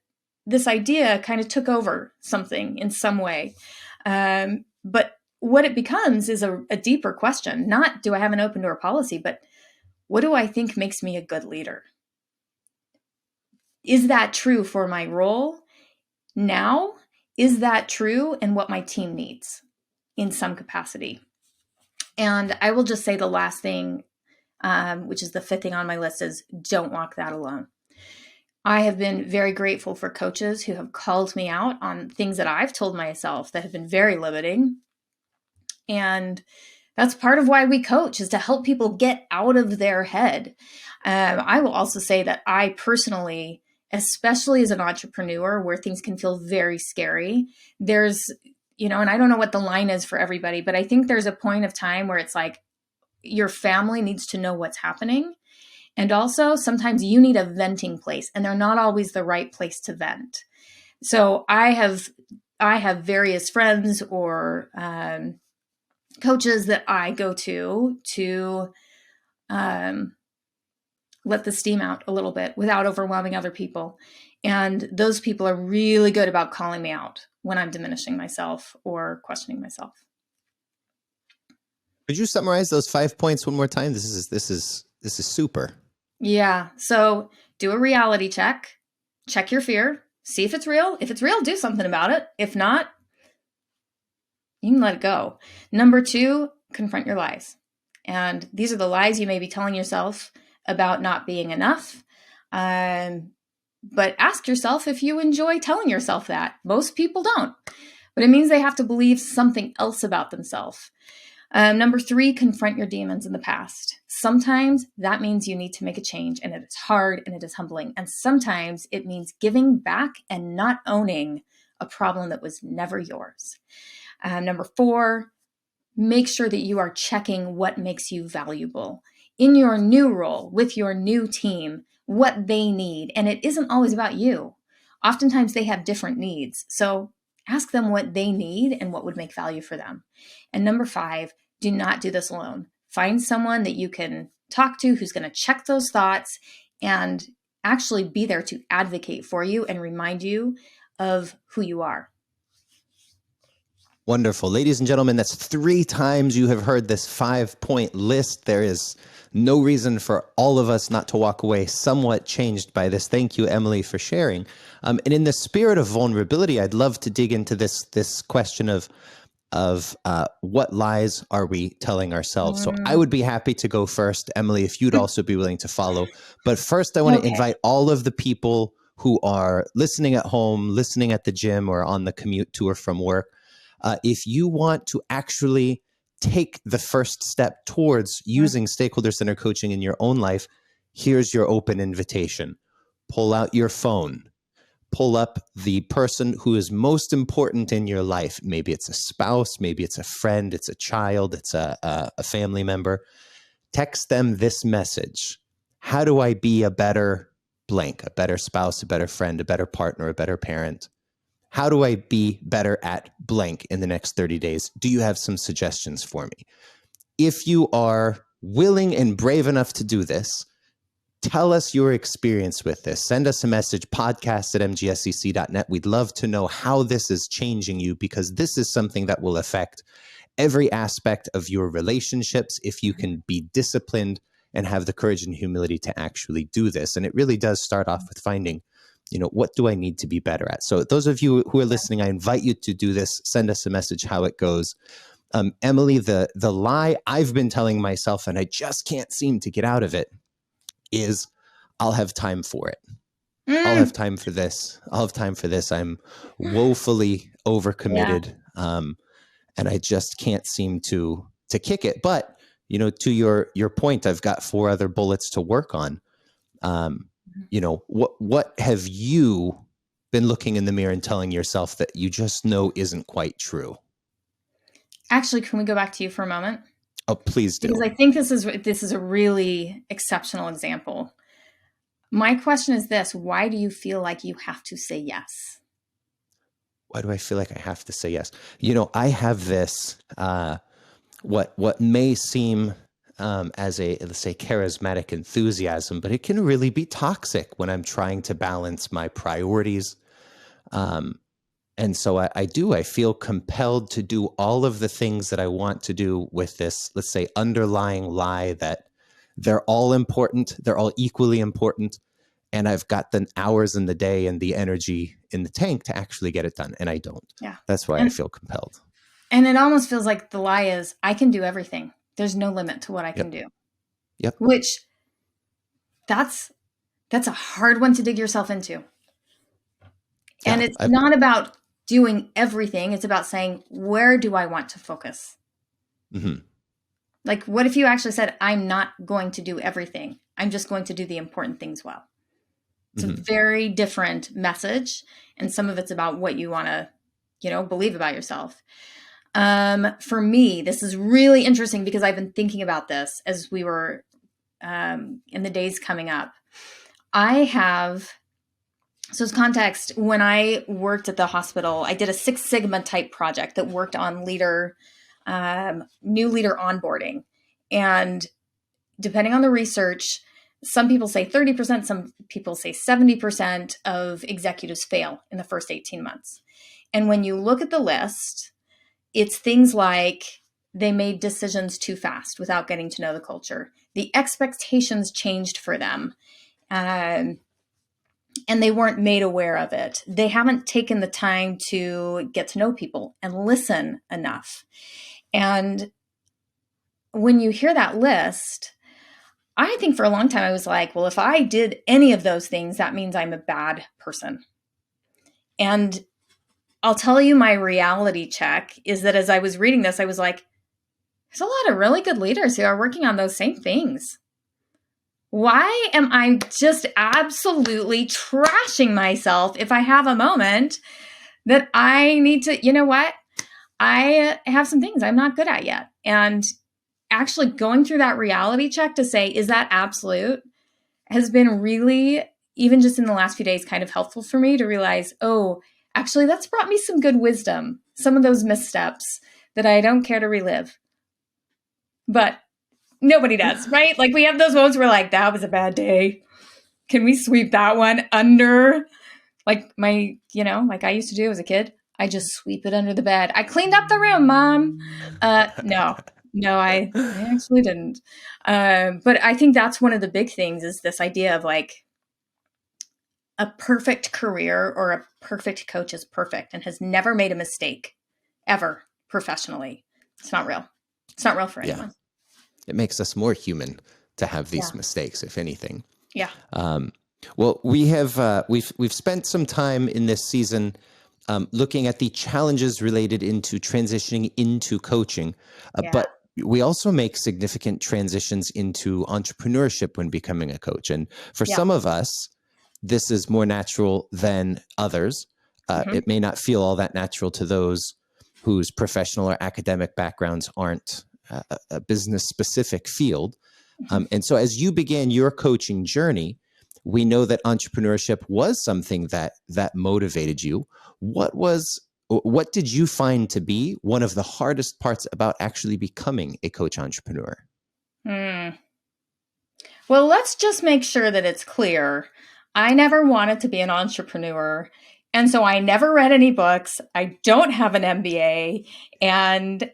this idea kind of took over something in some way. But what it becomes is a deeper question. Not, do I have an open door policy, but what do I think makes me a good leader? Is that true for my role now? Is that true in what my team needs in some capacity? And I will just say the last thing, which is the fifth thing on my list, is don't walk that alone. I have been very grateful for coaches who have called me out on things that I've told myself that have been very limiting. And that's part of why we coach, is to help people get out of their head. I will also say that I personally, especially as an entrepreneur where things can feel very scary, there's, and I don't know what the line is for everybody, but I think there's a point of time where it's like your family needs to know what's happening. And also sometimes you need a venting place, and they're not always the right place to vent. So I have various friends or coaches that I go to let the steam out a little bit without overwhelming other people. And those people are really good about calling me out when I'm diminishing myself or questioning myself. Could you summarize those 5 points one more time? This is super. Yeah. So do a reality check, check your fear, see if it's real. If it's real, do something about it. If not, you can let it go. Number 2, confront your lies. And these are the lies you may be telling yourself about not being enough. But ask yourself if you enjoy telling yourself that. Most people don't, but it means they have to believe something else about themselves. Number 3, confront your demons in the past. Sometimes that means you need to make a change, and it is hard and it is humbling. And sometimes it means giving back and not owning a problem that was never yours. Number 4, make sure that you are checking what makes you valuable in your new role with your new team, what they need. And it isn't always about you. Oftentimes they have different needs. So ask them what they need and what would make value for them. And number 5, do not do this alone. Find someone that you can talk to who's going to check those thoughts and actually be there to advocate for you and remind you of who you are. Wonderful. Ladies and gentlemen, that's 3 times you have heard this 5-point list. There is no reason for all of us not to walk away somewhat changed by this. Thank you, Emily, for sharing. And in the spirit of vulnerability, I'd love to dig into this question of what lies are we telling ourselves? So I would be happy to go first, Emily, if you'd also be willing to follow. But first, I want to invite all of the people who are listening at home, listening at the gym, or on the commute to or from work. If you want to actually take the first step towards using stakeholder center coaching in your own life, here's your open invitation. Pull out your phone. Pull up the person who is most important in your life. Maybe it's a spouse, maybe it's a friend, it's a child, it's a family member. Text them this message. How do I be a better blank, a better spouse, a better friend, a better partner, a better parent? How do I be better at blank in the next 30 days? Do you have some suggestions for me? If you are willing and brave enough to do this, tell us your experience with this. Send us a message, podcast@mgscc.net. We'd love to know how this is changing you, because this is something that will affect every aspect of your relationships if you can be disciplined and have the courage and humility to actually do this. And it really does start off with finding, what do I need to be better at? So those of you who are listening, I invite you to do this. Send us a message how it goes. Emily, the lie I've been telling myself, and I just can't seem to get out of it, is I'll have time for it. I'll have time for this. I'll have time for this. I'm woefully overcommitted. And I just can't seem to kick it. But, to your point, I've got 4 other bullets to work on. What have you been looking in the mirror and telling yourself that you just know isn't quite true? Actually, can we go back to you for a moment? Oh, please do. Because I think this is a really exceptional example. My question is this: why do you feel like you have to say yes? Why do I feel like I have to say yes? I have this, what may seem as a, let's say, charismatic enthusiasm, but it can really be toxic when I'm trying to balance my priorities. And so I feel compelled to do all of the things that I want to do with this, let's say, underlying lie that they're all important, they're all equally important, and I've got the hours in the day and the energy in the tank to actually get it done, and I don't. Yeah. That's why I feel compelled. And it almost feels like the lie is, I can do everything. There's no limit to what I can do. Yep. Which, that's a hard one to dig yourself into. Yeah, and it's not about doing everything. It's about saying, where do I want to focus? Mm-hmm. Like, what if you actually said, I'm not going to do everything. I'm just going to do the important things well. It's a very different message. And some of it's about what you want to, believe about yourself. For me, this is really interesting because I've been thinking about this as we were in the days coming up. So as context, when I worked at the hospital, I did a 6 Sigma type project that worked on new leader onboarding. And depending on the research, some people say 30%, some people say 70% of executives fail in the first 18 months. And when you look at the list, it's things like they made decisions too fast without getting to know the culture. The expectations changed for them. And they weren't made aware of it. They haven't taken the time to get to know people and listen enough. And when you hear that list, I think for a long time I was like, well, if I did any of those things, that means I'm a bad person. And I'll tell you, my reality check is that as I was reading this, I was like, there's a lot of really good leaders who are working on those same things. Why am I just absolutely trashing myself if I have a moment that I need to, I have some things I'm not good at yet. And actually going through that reality check to say, is that absolute, has been really, even just in the last few days, kind of helpful for me to realize, oh, actually, that's brought me some good wisdom, some of those missteps that I don't care to relive. But nobody does, right? Like, we have those moments where like, that was a bad day. Can we sweep that one under, like like I used to do as a kid? I just sweep it under the bed. I cleaned up the room, Mom. No, I actually didn't. But I think that's one of the big things is this idea of like a perfect career or a perfect coach is perfect and has never made a mistake ever professionally. It's not real. It's not real for anyone. Yeah. It makes us more human to have these mistakes, if anything. Yeah. Well, we have we've spent some time in this season looking at the challenges related into transitioning into coaching. Yeah. But we also make significant transitions into entrepreneurship when becoming a coach. And for Yeah. some of us, this is more natural than others. It may not feel all that natural to those whose professional or academic backgrounds aren't a business specific field. And so as you began your coaching journey, we know that entrepreneurship was something that motivated you. What did you find to be one of the hardest parts about actually becoming a coach entrepreneur? Well, let's just make sure that it's clear. I never wanted to be an entrepreneur. And so I never read any books. I don't have an MBA. And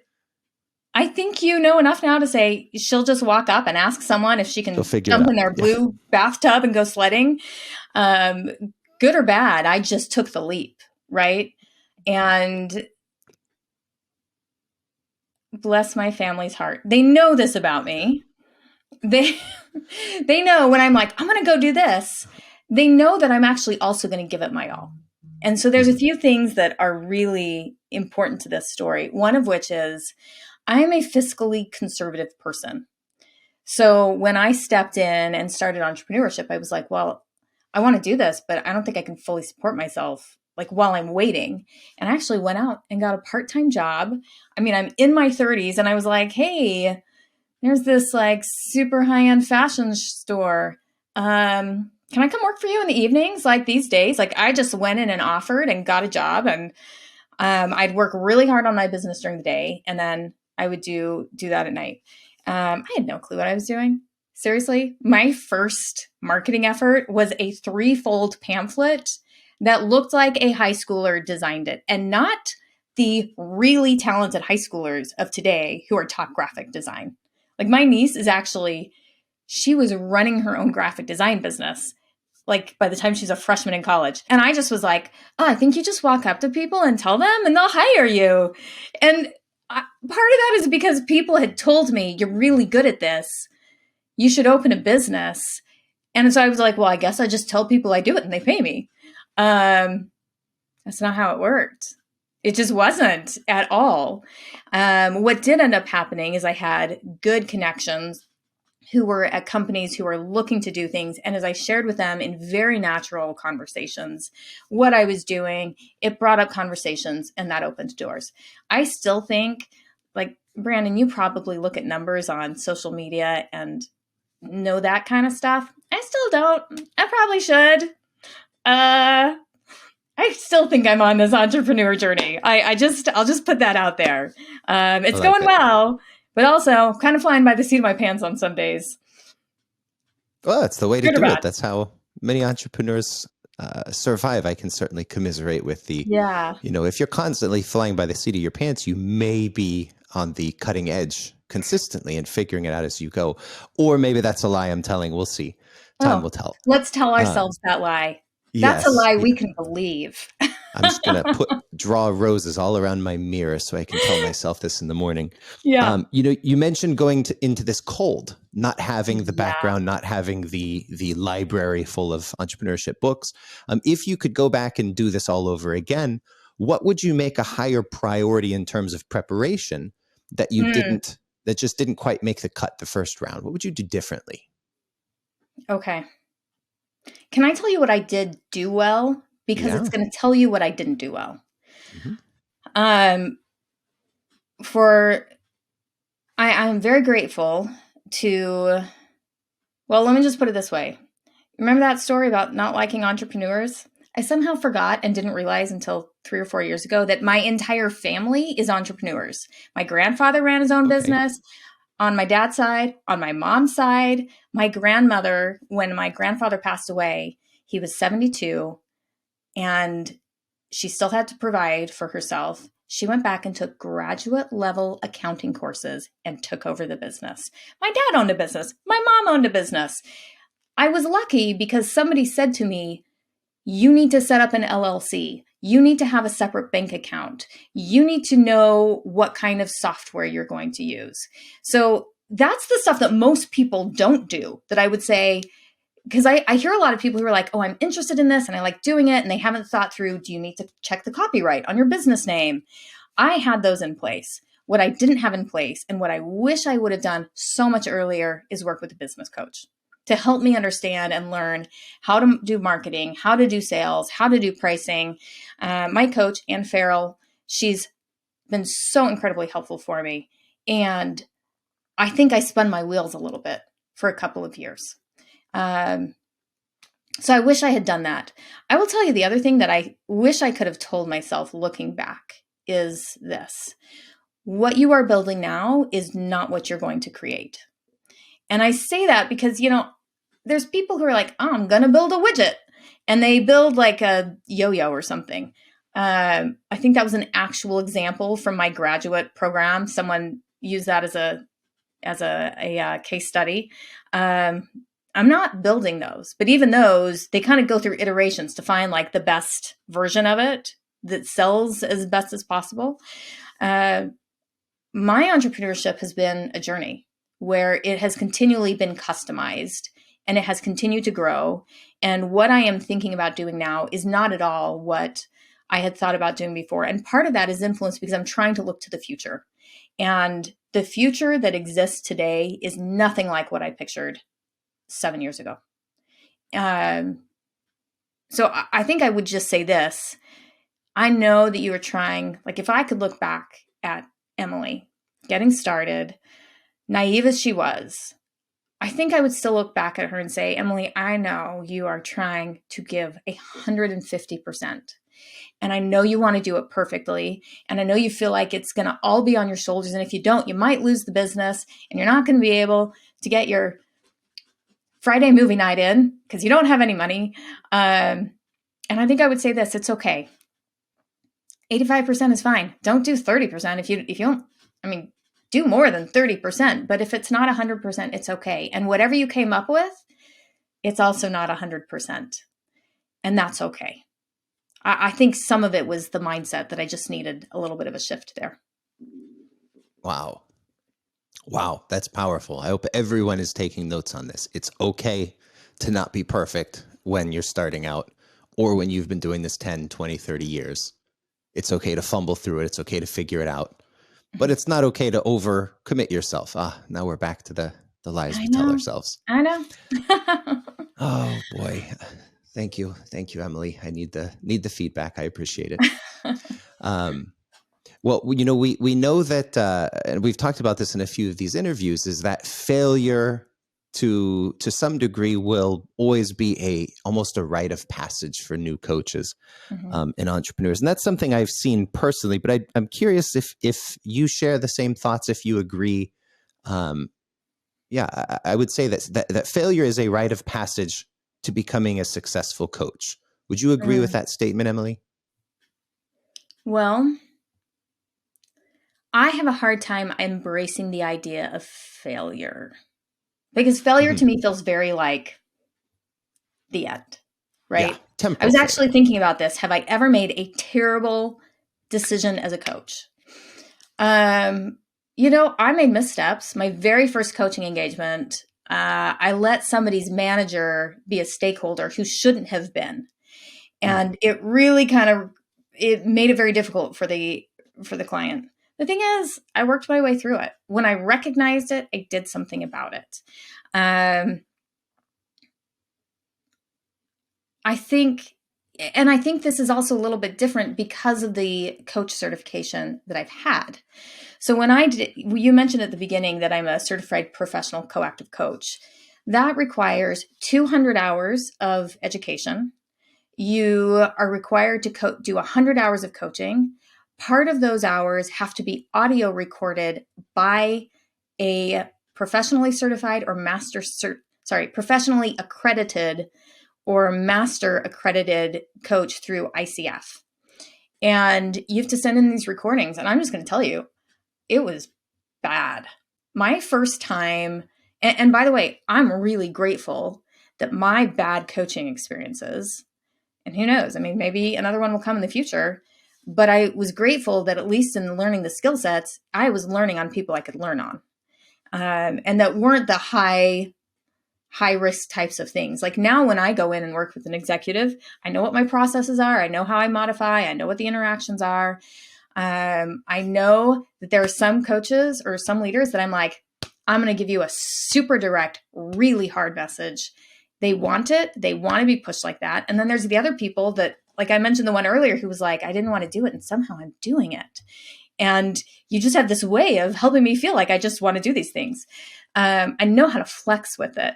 I think you know enough now to say she'll just walk up and ask someone if she can jump in their blue bathtub and go sledding. Good or bad, I just took the leap, right? And bless my family's heart. They know this about me. They know when I'm like, I'm going to go do this, they know that I'm actually also going to give it my all. And so there's a few things that are really important to this story. One of which is I am a fiscally conservative person. So when I stepped in and started entrepreneurship, I was like, well, I want to do this, but I don't think I can fully support myself like while I'm waiting. And I actually went out and got a part-time job. I mean, I'm in my 30s and I was like, hey, there's this like super high-end fashion store. Can I come work for you in the evenings? Like these days, like I just went in and offered and got a job, and I'd work really hard on my business during the day, and then I would do that at night. I had no clue what I was doing. Seriously, my first marketing effort was a 3-fold pamphlet that looked like a high schooler designed it, and not the really talented high schoolers of today who are taught graphic design. Like my niece is actually, she was running her own graphic design business, like by the time she's a freshman in college. And I just was like, oh, I think you just walk up to people and tell them and they'll hire you. And part of that is because people had told me, you're really good at this. You should open a business. And so I was like, well, I guess I just tell people I do it and they pay me. That's not how it worked. It just wasn't at all. What did end up happening is I had good connections who were at companies who were looking to do things. And as I shared with them in very natural conversations what I was doing, it brought up conversations and that opened doors. I still think, like, Brandon, you probably look at numbers on social media and know that kind of stuff. I still don't. I probably should. I still think I'm on this entrepreneur journey. I'll just put that out there. It's going well, but also kind of flying by the seat of my pants on some days. Well, that's the way to do it. That's how many entrepreneurs survive. I can certainly commiserate with the, if you're constantly flying by the seat of your pants, you may be on the cutting edge consistently and figuring it out as you go. Or maybe that's a lie I'm telling. We'll see. Time will tell. Let's tell ourselves that lie. That's a lie we can believe. I'm just going to draw roses all around my mirror so I can tell myself this in the morning. Yeah. You mentioned going into this cold, not having the background, not having the library full of entrepreneurship books. If you could go back and do this all over again, what would you make a higher priority in terms of preparation that you that just didn't quite make the cut the first round? What would you do differently? Okay. Can I tell you what I did do well? Because it's going to tell you what I didn't do well. Mm-hmm. I'm very grateful to, well, let me just put it this way. Remember that story about not liking entrepreneurs? I somehow forgot and didn't realize until 3 or 4 years ago that my entire family is entrepreneurs. My grandfather ran his own business. On my dad's side, on my mom's side, my grandmother, when my grandfather passed away, he was 72 and she still had to provide for herself. She went back and took graduate level accounting courses and took over the business. My dad owned a business. My mom owned a business. I was lucky because somebody said to me, you need to set up an LLC. You need to have a separate bank account. You need to know what kind of software you're going to use. So that's the stuff that most people don't do, that I would say because I hear a lot of people who are like, oh, I'm interested in this and I like doing it. And they haven't thought through, do you need to check the copyright on your business name? I had those in place. What I didn't have in place and what I wish I would have done so much earlier is work with a business coach to help me understand and learn how to do marketing, how to do sales, how to do pricing. My coach, Ann Farrell, she's been so incredibly helpful for me. And I think I spun my wheels a little bit for a couple of years. So I wish I had done that. I will tell you the other thing that I wish I could have told myself looking back is this. What you are building now is not what you're going to create. And I say that because, there's people who are like, oh, I'm going to build a widget. And they build like a yo-yo or something. I think that was an actual example from my graduate program. Someone used that as a case study. I'm not building those, but even those, they kind of go through iterations to find like the best version of it that sells as best as possible. My entrepreneurship has been a journey where it has continually been customized and it has continued to grow. And what I am thinking about doing now is not at all what I had thought about doing before. And part of that is influenced because I'm trying to look to the future. And the future that exists today is nothing like what I pictured 7 years ago. So I think I would just say this. I know that you were trying, like if I could look back at Emily getting started, naive as she was, I think I would still look back at her and say, Emily, I know you are trying to give 150%. And I know you want to do it perfectly. And I know you feel like it's going to all be on your shoulders. And if you don't, you might lose the business and you're not going to be able to get your Friday movie night in because you don't have any money. And I think I would say this, it's okay. 85% is fine. Don't do 30% if you don't, do more than 30%, but if it's not 100%, it's okay. And whatever you came up with, it's also not 100%. And that's okay. I think some of it was the mindset that I just needed a little bit of a shift there. Wow. That's powerful. I hope everyone is taking notes on this. It's okay to not be perfect when you're starting out or when you've been doing this 10, 20, 30 years. It's okay to fumble through it. It's okay to figure it out. But it's not okay to overcommit yourself. Now we're back to the lies we tell ourselves. I know. Oh boy. Thank you, Emily. I need the feedback. I appreciate it. Well, we know that, and we've talked about this in a few of these interviews, is that failure to some degree will always be almost a rite of passage for new coaches and entrepreneurs. And that's something I've seen personally, but I'm curious if you share the same thoughts, if you agree. I would say that failure is a rite of passage to becoming a successful coach. Would you agree with that statement, Emily? Well, I have a hard time embracing the idea of failure because failure to me feels very like the end, right? Yeah, I was actually thinking about this. Have I ever made a terrible decision as a coach? I made missteps. My very first coaching engagement, I let somebody's manager be a stakeholder who shouldn't have been. And it really it made it very difficult for the client. The thing is, I worked my way through it. When I recognized it, I did something about it. I think this is also a little bit different because of the coach certification that I've had. So when you mentioned at the beginning that I'm a certified professional coactive coach. That requires 200 hours of education. You are required to do 100 hours of coaching. Part of those hours have to be audio recorded by a professionally certified or professionally accredited or master accredited coach through ICF. And you have to send in these recordings. And I'm just going to tell you, it was bad. My first time, and by the way, I'm really grateful that my bad coaching experiences, and who knows, maybe another one will come in the future, but I was grateful that at least in learning the skill sets, I was learning on people I could learn on. And that weren't the high high risk types of things. Like now when I go in and work with an executive, I know what my processes are. I know how I modify. I know what the interactions are. I know that there are some coaches or some leaders that I'm like, I'm going to give you a super direct, really hard message. They want it. They want to be pushed like that. And then there's the other people that, like I mentioned the one earlier who was like, I didn't want to do it and somehow I'm doing it. And you just have this way of helping me feel like I just want to do these things. I know how to flex with it.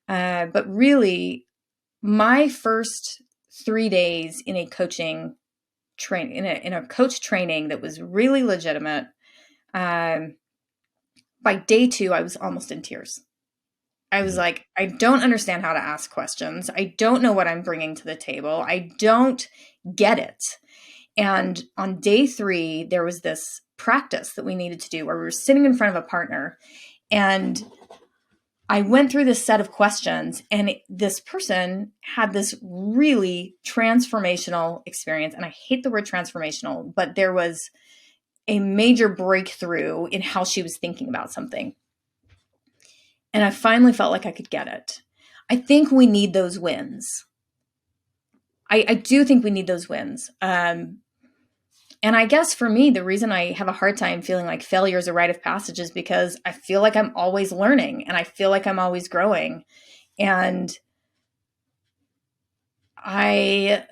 But really, my first 3 days in a coaching training, in a coach training that was really legitimate, by day 2, I was almost in tears. I was like, I don't understand how to ask questions. I don't know what I'm bringing to the table. I don't get it. And on day 3, there was this practice that we needed to do where we were sitting in front of a partner. And I went through this set of questions, and this person had this really transformational experience. And I hate the word transformational, but there was a major breakthrough in how she was thinking about something. And I finally felt like I could get it. I think we need those wins. I do think we need those wins. And I guess for me, the reason I have a hard time feeling like failure is a rite of passage is because I feel like I'm always learning and I feel like I'm always growing. And I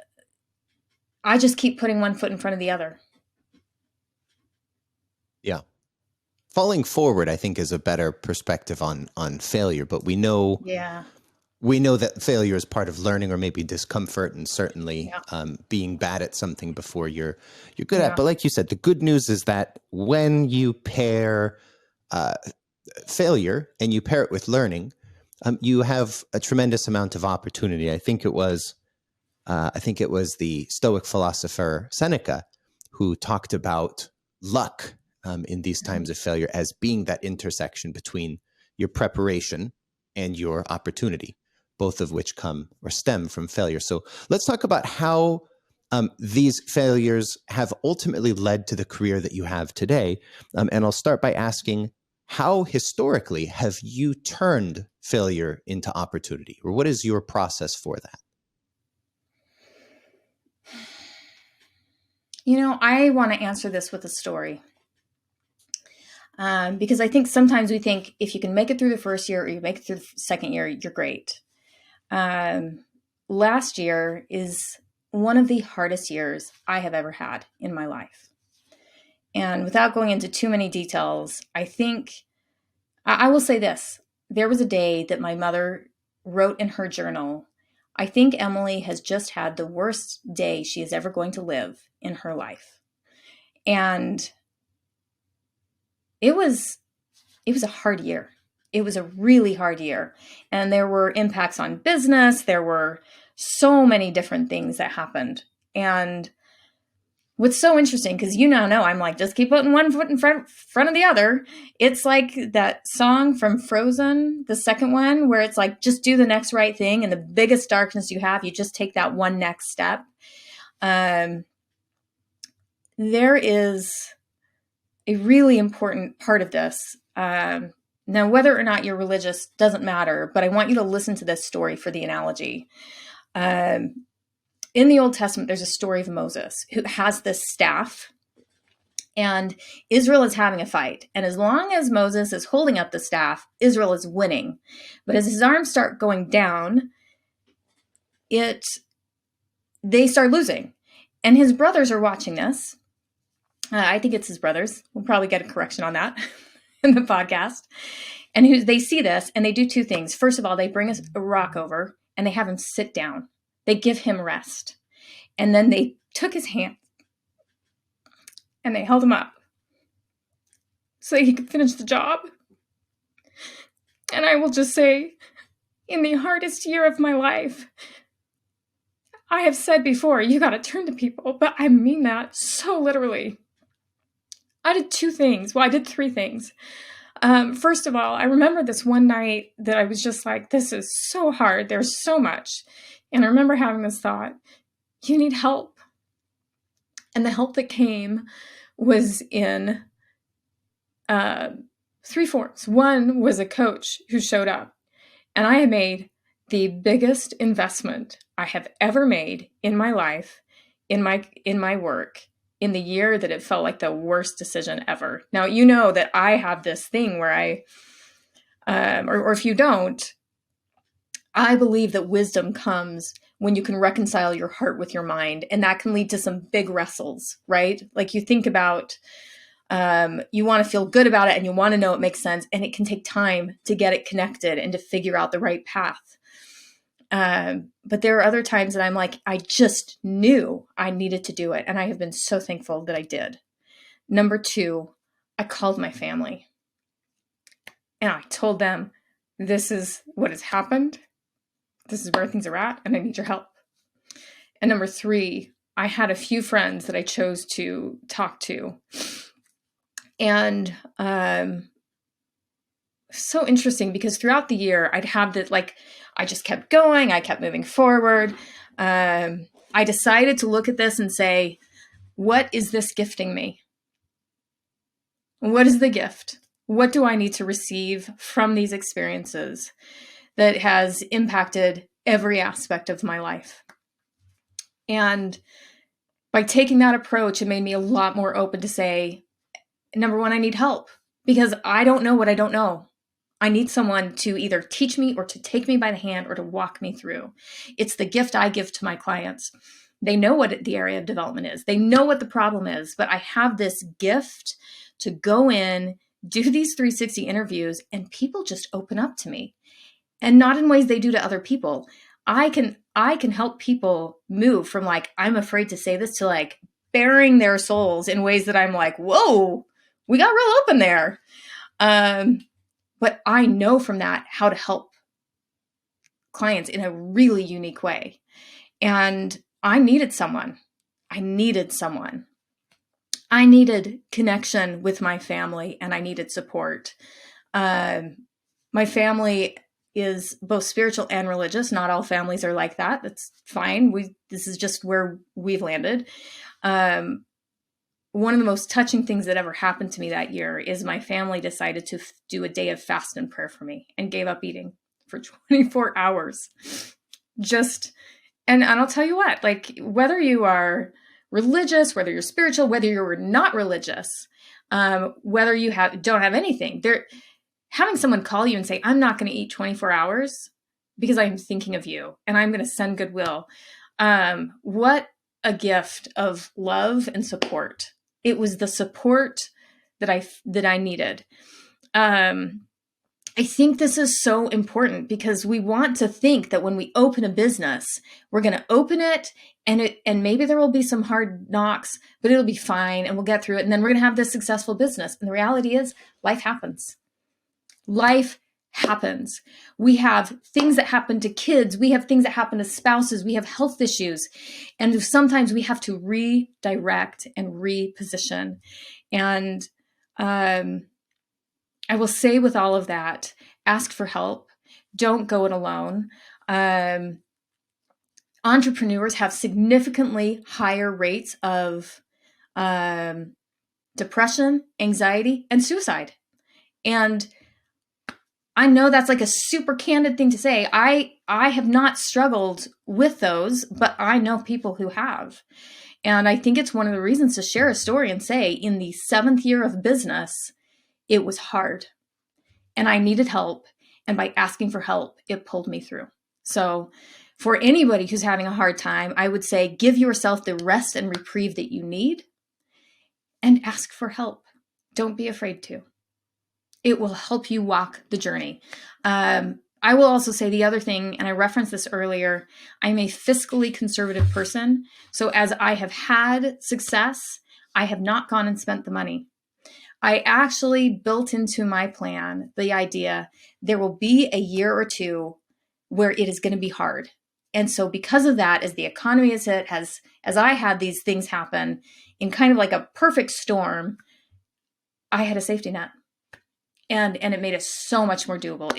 just keep putting one foot in front of the other. Yeah. Falling forward, I think, is a better perspective on failure, but we know that failure is part of learning, or maybe discomfort, and certainly being bad at something before you're good at. But like you said, the good news is that when you pair failure and you pair it with learning, you have a tremendous amount of opportunity. I think it was the Stoic philosopher Seneca who talked about luck in these times of failure as being that intersection between your preparation and your opportunity, both of which come or stem from failure. So let's talk about how these failures have ultimately led to the career that you have today. And I'll start by asking, how historically have you turned failure into opportunity, or what is your process for that? I want to answer this with a story. Because I think sometimes we think if you can make it through the first year or you make it through the second year, you're great. Last year is one of the hardest years I have ever had in my life. And without going into too many details, I think I will say this. There was a day that my mother wrote in her journal, I think Emily has just had the worst day she is ever going to live in her life. And it was a hard year. It was a really hard year. And there were impacts on business. There were so many different things that happened. And what's so interesting, because you now know I'm like, just keep putting one foot in front of the other. It's like that song from Frozen, the second one, where it's like, just do the next right thing. And the biggest darkness you have, you just take that one next step. There is a really important part of this. Now, whether or not you're religious doesn't matter, but I want you to listen to this story for the analogy. In the Old Testament, there's a story of Moses who has this staff, and Israel is having a fight. And as long as Moses is holding up the staff, Israel is winning. But as his arms start going down, they start losing. And his brothers are watching this. I think it's his brothers. We'll probably get a correction on that in the podcast. And they see this and they do 2 things. First of all, they bring a rock over and they have him sit down. They give him rest. And then they took his hand and they held him up so he could finish the job. And I will just say, in the hardest year of my life, I have said before, you got to turn to people, but I mean that so literally. I did 2 things. Well, I did 3 things. First of all, I remember this one night that I was just like, this is so hard. There's so much. And I remember having this thought, you need help. And the help that came was in 3 forms. One was a coach who showed up. And I made the biggest investment I have ever made in my life, in my work, in the year that it felt like the worst decision ever. Now, you know that I have this thing where or if you don't, I believe that wisdom comes when you can reconcile your heart with your mind, and that can lead to some big wrestles, right? Like you think about, you want to feel good about it and you want to know it makes sense, and it can take time to get it connected and to figure out the right path. But there are other times that I'm like, I just knew I needed to do it, and I have been so thankful that I did. Number 2, I called my family and I told them, this is what has happened. This is where things are at, and I need your help. And number 3, I had a few friends that I chose to talk to. And so interesting, because throughout the year, I'd have that, like, I just kept going. I kept moving forward. I decided to look at this and say, what is this gifting me? What is the gift? What do I need to receive from these experiences that has impacted every aspect of my life? And by taking that approach, it made me a lot more open to say, number 1, I need help, because I don't know what I don't know. I need someone to either teach me or to take me by the hand or to walk me through. It's the gift I give to my clients. They know what the area of development is. They know what the problem is, but I have this gift to go in, do these 360 interviews, and people just open up to me. And not in ways they do to other people. I can help people move from like, I'm afraid to say this, to like bearing their souls in ways that I'm like, whoa, we got real open there. But I know from that how to help clients in a really unique way. And I needed someone. I needed connection with my family, and I needed support. My family is both spiritual and religious. Not all families are like that. That's fine. This is just where we've landed. One of the most touching things that ever happened to me that year is my family decided to do a day of fast and prayer for me and gave up eating for 24 hours. And I'll tell you what, like, whether you are religious, whether you're spiritual, whether you're not religious, whether you don't have anything, having someone call you and say, I'm not going to eat 24 hours because I'm thinking of you and I'm going to send goodwill. What a gift of love and support. It was the support that I needed. I think this is so important because we want to think that when we open a business, we're going to open it and maybe there will be some hard knocks, but it'll be fine and we'll get through it. And then we're going to have this successful business. And the reality is life happens. Life happens. We have things that happen to kids. We have things that happen to spouses. We have health issues. And sometimes we have to redirect and reposition. And I will say with all of that, ask for help. Don't go it alone. Entrepreneurs have significantly higher rates of depression, anxiety, and suicide. And I know that's like a super candid thing to say. I have not struggled with those, but I know people who have. And I think it's one of the reasons to share a story and say, in the 7th year of business, it was hard and I needed help. And by asking for help, it pulled me through. So for anybody who's having a hard time, I would say give yourself the rest and reprieve that you need and ask for help. Don't be afraid to. It will help you walk the journey. I will also say the other thing, and I referenced this earlier, I'm a fiscally conservative person. So as I have had success, I have not gone and spent the money. I actually built into my plan the idea there will be a year or two where it is going to be hard. And so because of that, as the economy is hit, as I had these things happen in kind of like a perfect storm, I had a safety net. And it made it so much more doable.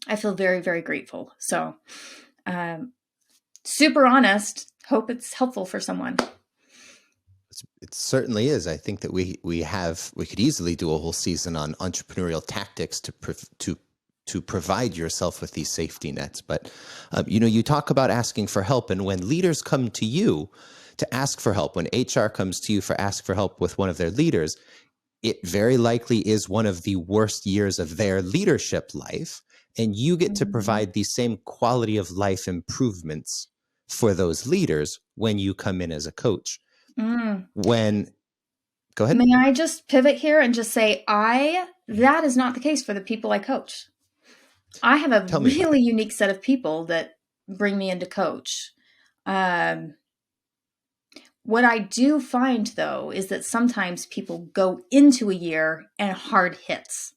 I feel very, very grateful. So super honest. Hope it's helpful for someone. It certainly is. I think that we could easily do a whole season on entrepreneurial tactics to to provide yourself with these safety nets. But, you talk about asking for help. And when leaders come to you to ask for help, when HR comes to you for ask for help with one of their leaders, it very likely is one of the worst years of their leadership life. And you get to provide the same quality of life improvements for those leaders when you come in as a coach. Go ahead. May I just pivot here and just say, that is not the case for the people I coach. I have a really unique set of people that bring me in to coach. What I do find, though, is that sometimes people go into a year and hard hits.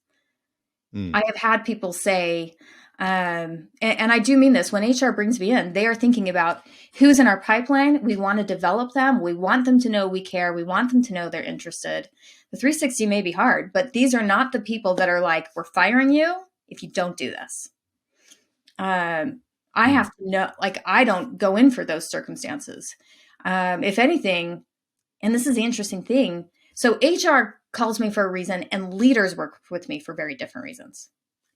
I have had people say, and I do mean this, when HR brings me in, they are thinking about who's in our pipeline. We want to develop them. We want them to know we care. We want them to know they're interested. The 360 may be hard, but these are not the people that are like, we're firing you if you don't do this. I have to know, like, I don't go in for those circumstances. If anything, and this is the interesting thing, so HR calls me for a reason and leaders work with me for very different reasons.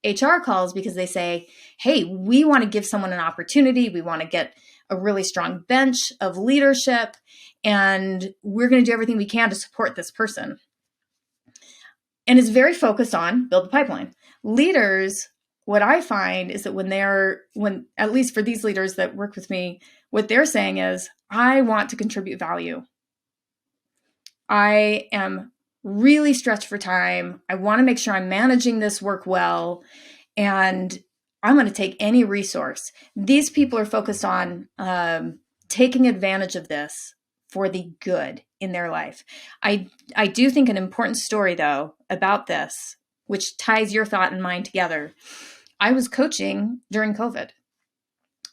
HR calls because they say, hey, we want to give someone an opportunity. We want to get a really strong bench of leadership, and we're going to do everything we can to support this person. And it's very focused on build the pipeline. Leaders, what I find is that when at least for these leaders that work with me, what they're saying is, I want to contribute value. I am really stretched for time. I want to make sure I'm managing this work well, and I'm going to take any resource. These people are focused on taking advantage of this for the good in their life. I do think an important story, though, about this, which ties your thought and mine together. I was coaching during COVID,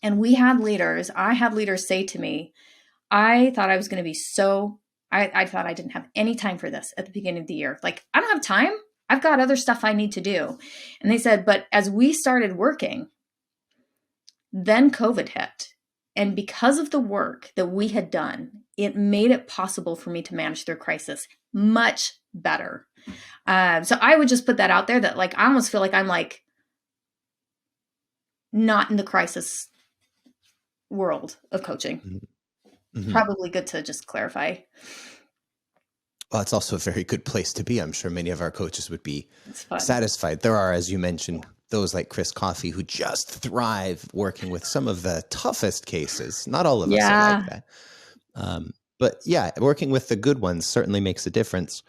and I had leaders say to me, I thought I was going to be I thought I didn't have any time for this at the beginning of the year. Like, I don't have time. I've got other stuff I need to do. And they said, but as we started working, then COVID hit. And because of the work that we had done, it made it possible for me to manage through crisis much better. So I would just put that out there that, like, I almost feel like I'm like not in the crisis world of coaching. Mm-hmm. Probably good to just clarify. Well, it's also a very good place to be. I'm sure many of our coaches would be satisfied. There are, as you mentioned, those like Chris Coffey who just thrive working with some of the toughest cases. Not all of us are like that. But yeah, working with the good ones certainly makes a difference.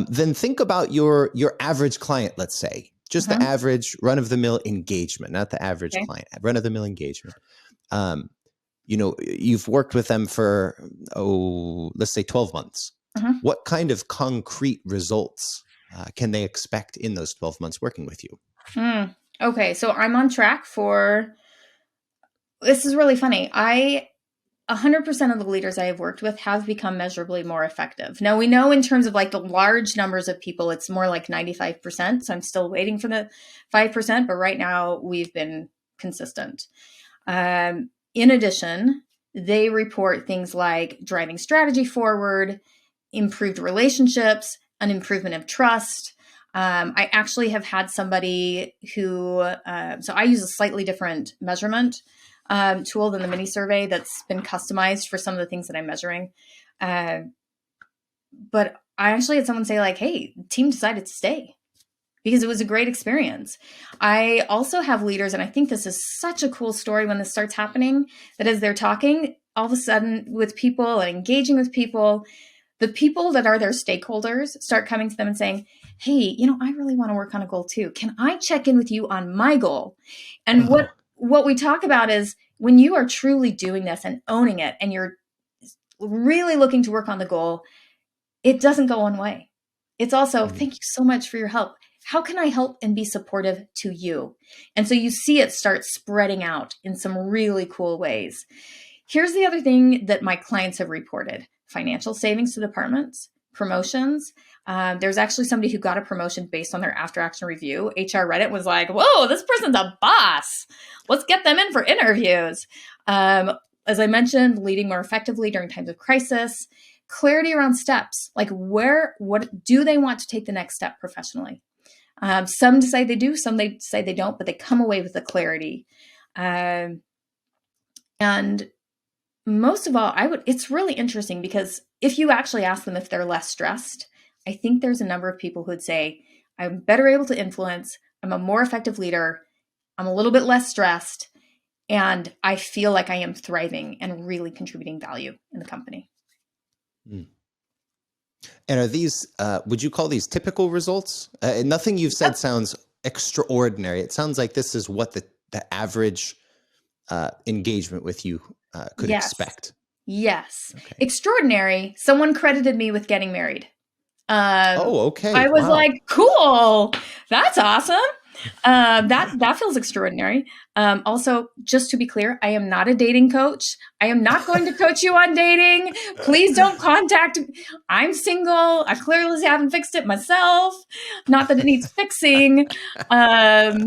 Then think about your average client, let's say, just the average run-of-the-mill engagement, not the average client, run-of-the-mill engagement. You've worked with them for, let's say 12 months. What kind of concrete results can they expect in those 12 months working with you? Okay, so I'm on track this is really funny. 100% of the leaders I have worked with have become measurably more effective. Now, we know in terms of like the large numbers of people, it's more like 95%. So I'm still waiting for the 5%, but right now we've been consistent. In addition, they report things like driving strategy forward, improved relationships, an improvement of trust. I actually have had somebody who, so I use a slightly different measurement tool than the mini survey that's been customized for some of the things that I'm measuring. But I actually had someone say like, hey, the team decided to stay because it was a great experience. I also have leaders, and I think this is such a cool story when this starts happening, that as they're talking all of a sudden with people and engaging with people, the people that are their stakeholders start coming to them and saying, hey, I really want to work on a goal too. Can I check in with you on my goal? And what we talk about is when you are truly doing this and owning it and you're really looking to work on the goal, it doesn't go one way. It's also, thank you so much for your help. How can I help and be supportive to you? And so you see it start spreading out in some really cool ways. Here's the other thing that my clients have reported: financial savings to departments, promotions. There's actually somebody who got a promotion based on their after action review. HR read it, was like, whoa, this person's a boss. Let's get them in for interviews. As I mentioned, leading more effectively during times of crisis, clarity around steps, like what do they want to take the next step professionally? Some decide they do, some they decide they don't, but they come away with the clarity. Um, and most of all, it's really interesting because if you actually ask them if they're less stressed, I think there's a number of people who would say, I'm better able to influence, I'm a more effective leader, I'm a little bit less stressed, and I feel like I am thriving and really contributing value in the company. Mm. And are these, would you call these typical results? Nothing you've said sounds extraordinary. It sounds like this is what the average engagement with you could Yes. expect. Yes. Okay. Extraordinary. Someone credited me with getting married. Okay. I was Wow. like, cool. That's awesome. That feels extraordinary. Also, just to be clear, I am not a dating coach. I am not going to coach you on dating. Please don't contact me. I'm single. I clearly haven't fixed it myself. Not that it needs fixing. But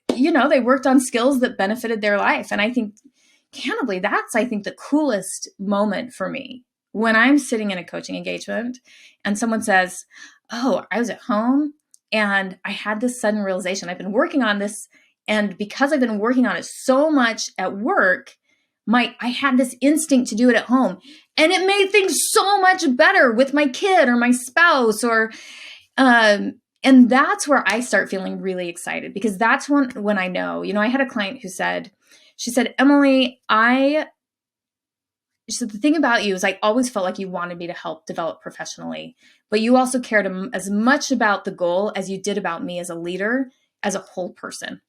they worked on skills that benefited their life. And I think, candidly, that's, I think, the coolest moment for me when I'm sitting in a coaching engagement and someone says, oh, I was at home and I had this sudden realization. I've been working on this. And because I've been working on it so much at work, I had this instinct to do it at home. And it made things so much better with my kid or my spouse and that's where I start feeling really excited, because that's when I know, I had a client who said, Emily, she said, the thing about you is I always felt like you wanted me to help develop professionally, but you also cared as much about the goal as you did about me as a leader, as a whole person.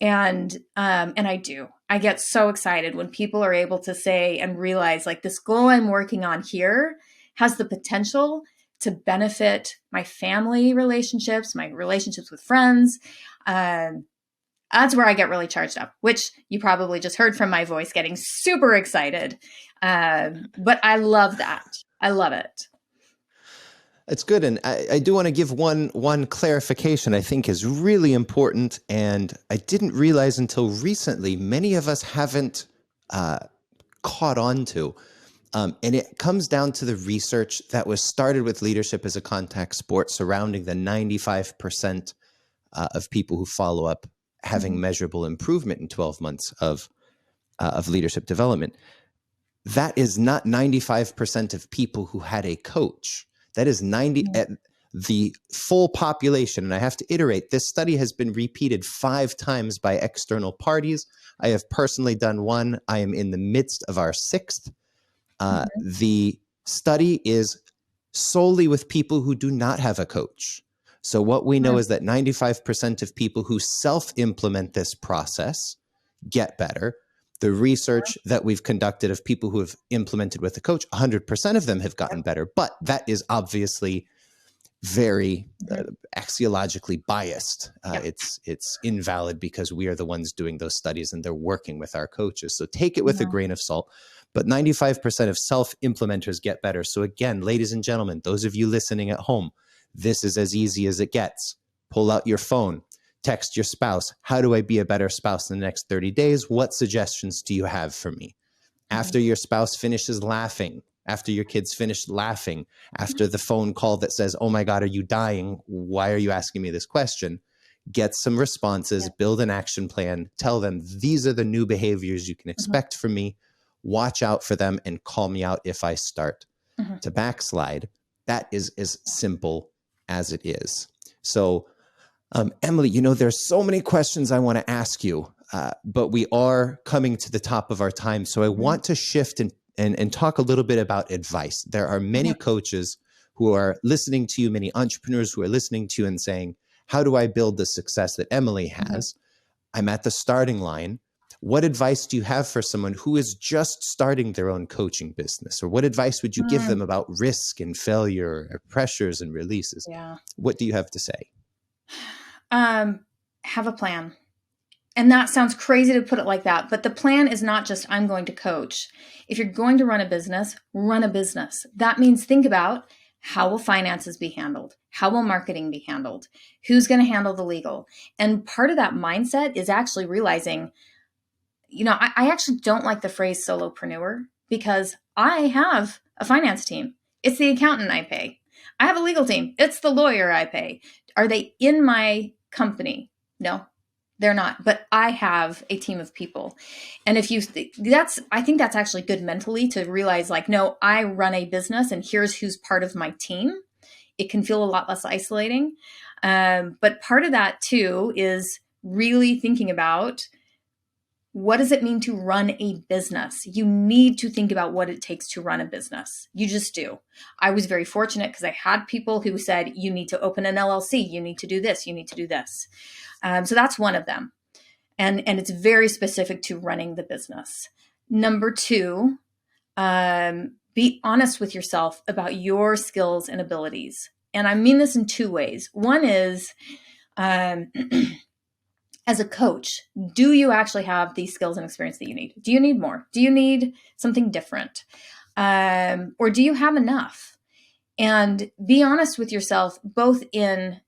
And I do. I get so excited when people are able to say and realize, like, this goal I'm working on here has the potential to benefit my family relationships, my relationships with friends. That's where I get really charged up, which you probably just heard from my voice getting super excited. But I love that. I love it. It's good. And I do want to give one clarification I think is really important. And I didn't realize until recently, many of us haven't caught on to. And it comes down to the research that was started with leadership as a contact sport surrounding the 95% of people who follow up having measurable improvement in 12 months of leadership development. That is not 95% of people who had a coach. That is the full population. And I have to iterate, this study has been repeated 5 times by external parties. I have personally done one. I am in the midst of our 6th. The study is solely with people who do not have a coach. So what we know is that 95% of people who self-implement this process get better. The research that we've conducted of people who have implemented with a coach, 100% of them have gotten better. But that is obviously very axiologically biased. It's invalid because we are the ones doing those studies and they're working with our coaches. So take it with a grain of salt. But 95% of self-implementers get better. So again, ladies and gentlemen, those of you listening at home, this is as easy as it gets. Pull out your phone, text your spouse. How do I be a better spouse in the next 30 days? What suggestions do you have for me? After your spouse finishes laughing, after your kids finish laughing, after the phone call that says, oh my God, are you dying? Why are you asking me this question? Get some responses, build an action plan, tell them these are the new behaviors you can expect from me. Watch out for them and call me out if I start to backslide. That is as simple as it is. So, Emily, there's so many questions I want to ask you, but we are coming to the top of our time. So I want to shift and talk a little bit about advice. There are many coaches who are listening to you, many entrepreneurs who are listening to you and saying, how do I build the success that Emily has? I'm at the starting line. What advice do you have for someone who is just starting their own coaching business? Or what advice would you give them about risk and failure or pressures and releases? Yeah. What do you have to say? Have a plan. And that sounds crazy to put it like that, but the plan is not just I'm going to coach. If you're going to run a business, run a business. That means think about, how will finances be handled? How will marketing be handled? Who's going to handle the legal? And part of that mindset is actually realizing, I actually don't like the phrase solopreneur, because I have a finance team. It's the accountant I pay. I have a legal team. It's the lawyer I pay. Are they in my company? No, they're not. But I have a team of people. And if you, I think that's actually good mentally to realize like, no, I run a business and here's who's part of my team. It can feel a lot less isolating. But part of that too is really thinking about, what does it mean to run a business? You need to think about what it takes to run a business. You just do. I was very fortunate because I had people who said, you need to open an LLC. You need to do this. You need to do this. So that's one of them. And it's very specific to running the business. Number two, be honest with yourself about your skills and abilities. And I mean this in two ways. One is, as a coach, do you actually have these skills and experience that you need? Do you need more? Do you need something different? Or do you have enough? And be honest with yourself, both in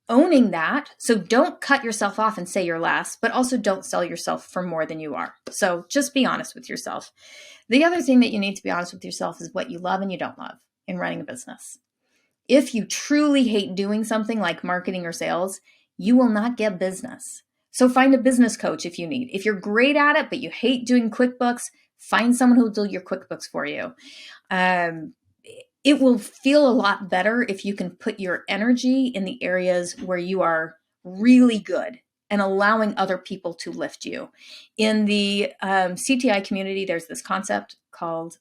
owning that. So don't cut yourself off and say you're less, but also don't sell yourself for more than you are. So just be honest with yourself. The other thing that you need to be honest with yourself is what you love and you don't love in running a business. If you truly hate doing something like marketing or sales, you will not get business. So find a business coach if you need. If you're great at it, but you hate doing QuickBooks, find someone who will do your QuickBooks for you. It will feel a lot better if you can put your energy in the areas where you are really good and allowing other people to lift you. In the CTI community, there's this concept called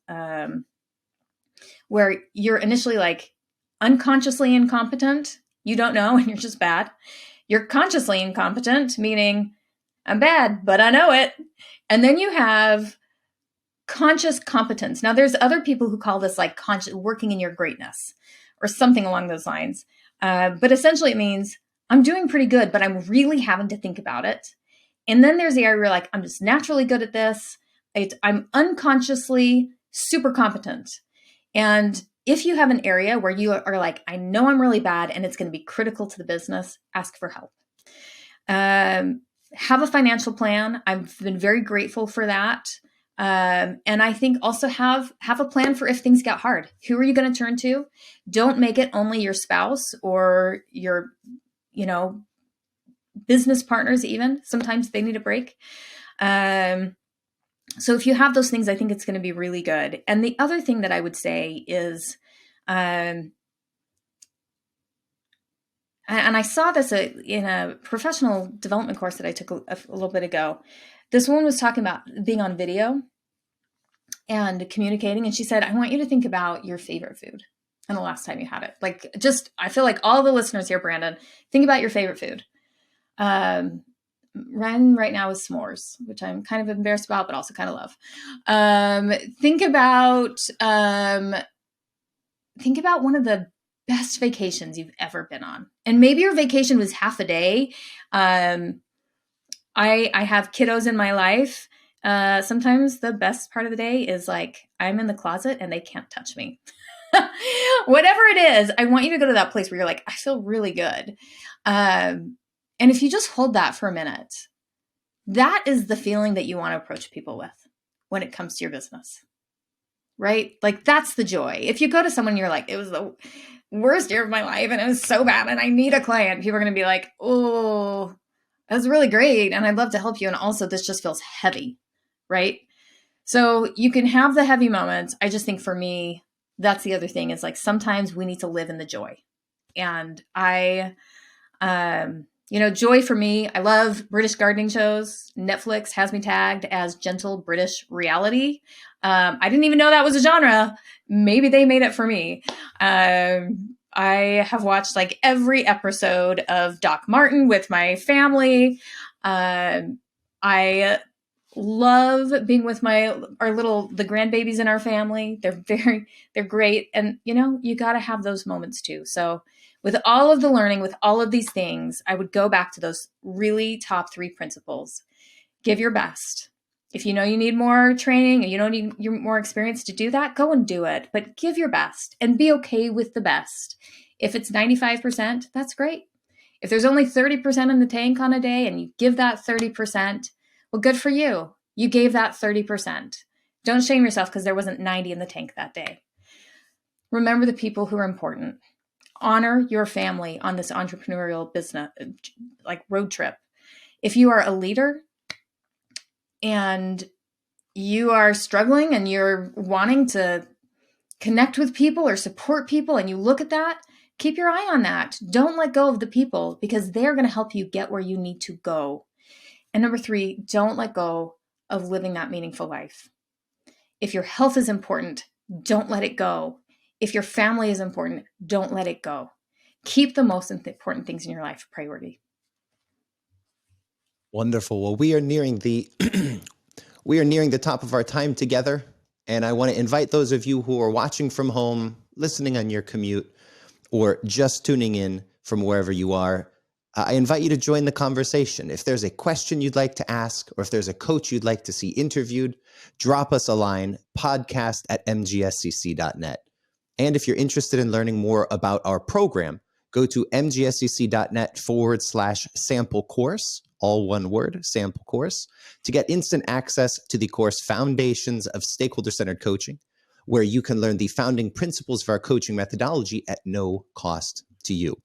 where you're initially like unconsciously incompetent. You don't know and you're just bad. You're consciously incompetent, meaning I'm bad, but I know it. And then you have conscious competence. Now, there's other people who call this like working in your greatness or something along those lines. But essentially it means I'm doing pretty good, but I'm really having to think about it. And then there's the area where like, I'm just naturally good at this. I'm unconsciously super competent. And if you have an area where you are like, I know I'm really bad and it's going to be critical to the business, ask for help. Have a financial plan. I've been very grateful for that. And I think also have a plan for if things get hard. Who are you going to turn to? Don't make it only your spouse or your, business partners even. Sometimes they need a break. So if you have those things, I think it's going to be really good. And the other thing that I would say is, and I saw this in a professional development course that I took a little bit ago. This woman was talking about being on video and communicating. And she said, I want you to think about your favorite food and the last time you had it. Like, I feel like all the listeners here, Brandon, think about your favorite food. Ren right now is s'mores, which I'm kind of embarrassed about, but also kind of love. Think about one of the best vacations you've ever been on. And maybe your vacation was half a day. I have kiddos in my life. Sometimes the best part of the day is like, I'm in the closet and they can't touch me. Whatever it is, I want you to go to that place where you're like, I feel really good. And if you just hold that for a minute, that is the feeling that you want to approach people with when it comes to your business, right? Like that's the joy. If you go to someone, you're like, it was the worst year of my life and it was so bad and I need a client. People are going to be like, oh, that's really great. And I'd love to help you. And also this just feels heavy, right? So you can have the heavy moments. I just think for me, that's the other thing is like, sometimes we need to live in the joy. And joy for me, I love British gardening shows. Netflix has me tagged as gentle British reality. I didn't even know that was a genre. Maybe they made it for me. I have watched like every episode of Doc Martin with my family. I love being with the grandbabies in our family. They're great. And you got to have those moments too. So with all of the learning, with all of these things, I would go back to those really top 3 principles. Give your best. If you know you need more training and you don't need more experience to do that, go and do it. But give your best and be okay with the best. If it's 95%, that's great. If there's only 30% in the tank on a day and you give that 30%, well, good for you. You gave that 30%. Don't shame yourself because there wasn't 90 in the tank that day. Remember the people who are important. Honor your family on this entrepreneurial business, like road trip. If you are a leader and you are struggling and you're wanting to connect with people or support people and you look at that, keep your eye on that. Don't let go of the people because they're going to help you get where you need to go. And number 3, don't let go of living that meaningful life. If your health is important, don't let it go. If your family is important, don't let it go. Keep the most important things in your life a priority. Wonderful. Well, we are nearing the top of our time together, and I want to invite those of you who are watching from home, listening on your commute, or just tuning in from wherever you are. I invite you to join the conversation. If there's a question you'd like to ask, or if there's a coach you'd like to see interviewed, drop us a line, podcast@mgscc.net. And if you're interested in learning more about our program, go to mgscc.net/sample course, all one word, sample course, to get instant access to the course Foundations of Stakeholder-Centered Coaching, where you can learn the founding principles of our coaching methodology at no cost to you.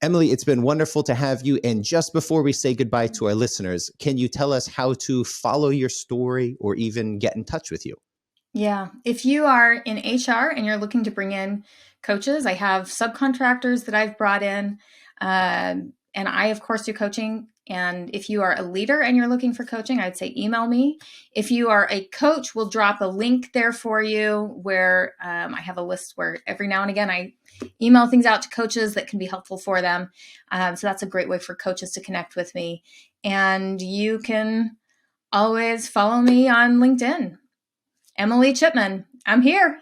Emily, it's been wonderful to have you. And just before we say goodbye to our listeners, can you tell us how to follow your story or even get in touch with you? Yeah. If you are in HR and you're looking to bring in coaches, I have subcontractors that I've brought in. And I, of course, do coaching. And if you are a leader and you're looking for coaching, I'd say email me. If you are a coach, we'll drop a link there for you where I have a list where every now and again I email things out to coaches that can be helpful for them. So that's a great way for coaches to connect with me. And you can always follow me on LinkedIn. Emily Chipman. I'm here.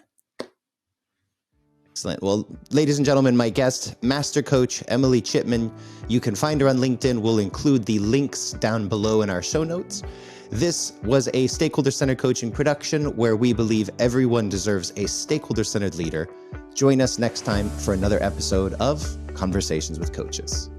Excellent. Well, ladies and gentlemen, my guest, Master Coach Emily Chipman. You can find her on LinkedIn. We'll include the links down below in our show notes. This was a Stakeholder-Centered Coaching production where we believe everyone deserves a stakeholder-centered leader. Join us next time for another episode of Conversations with Coaches.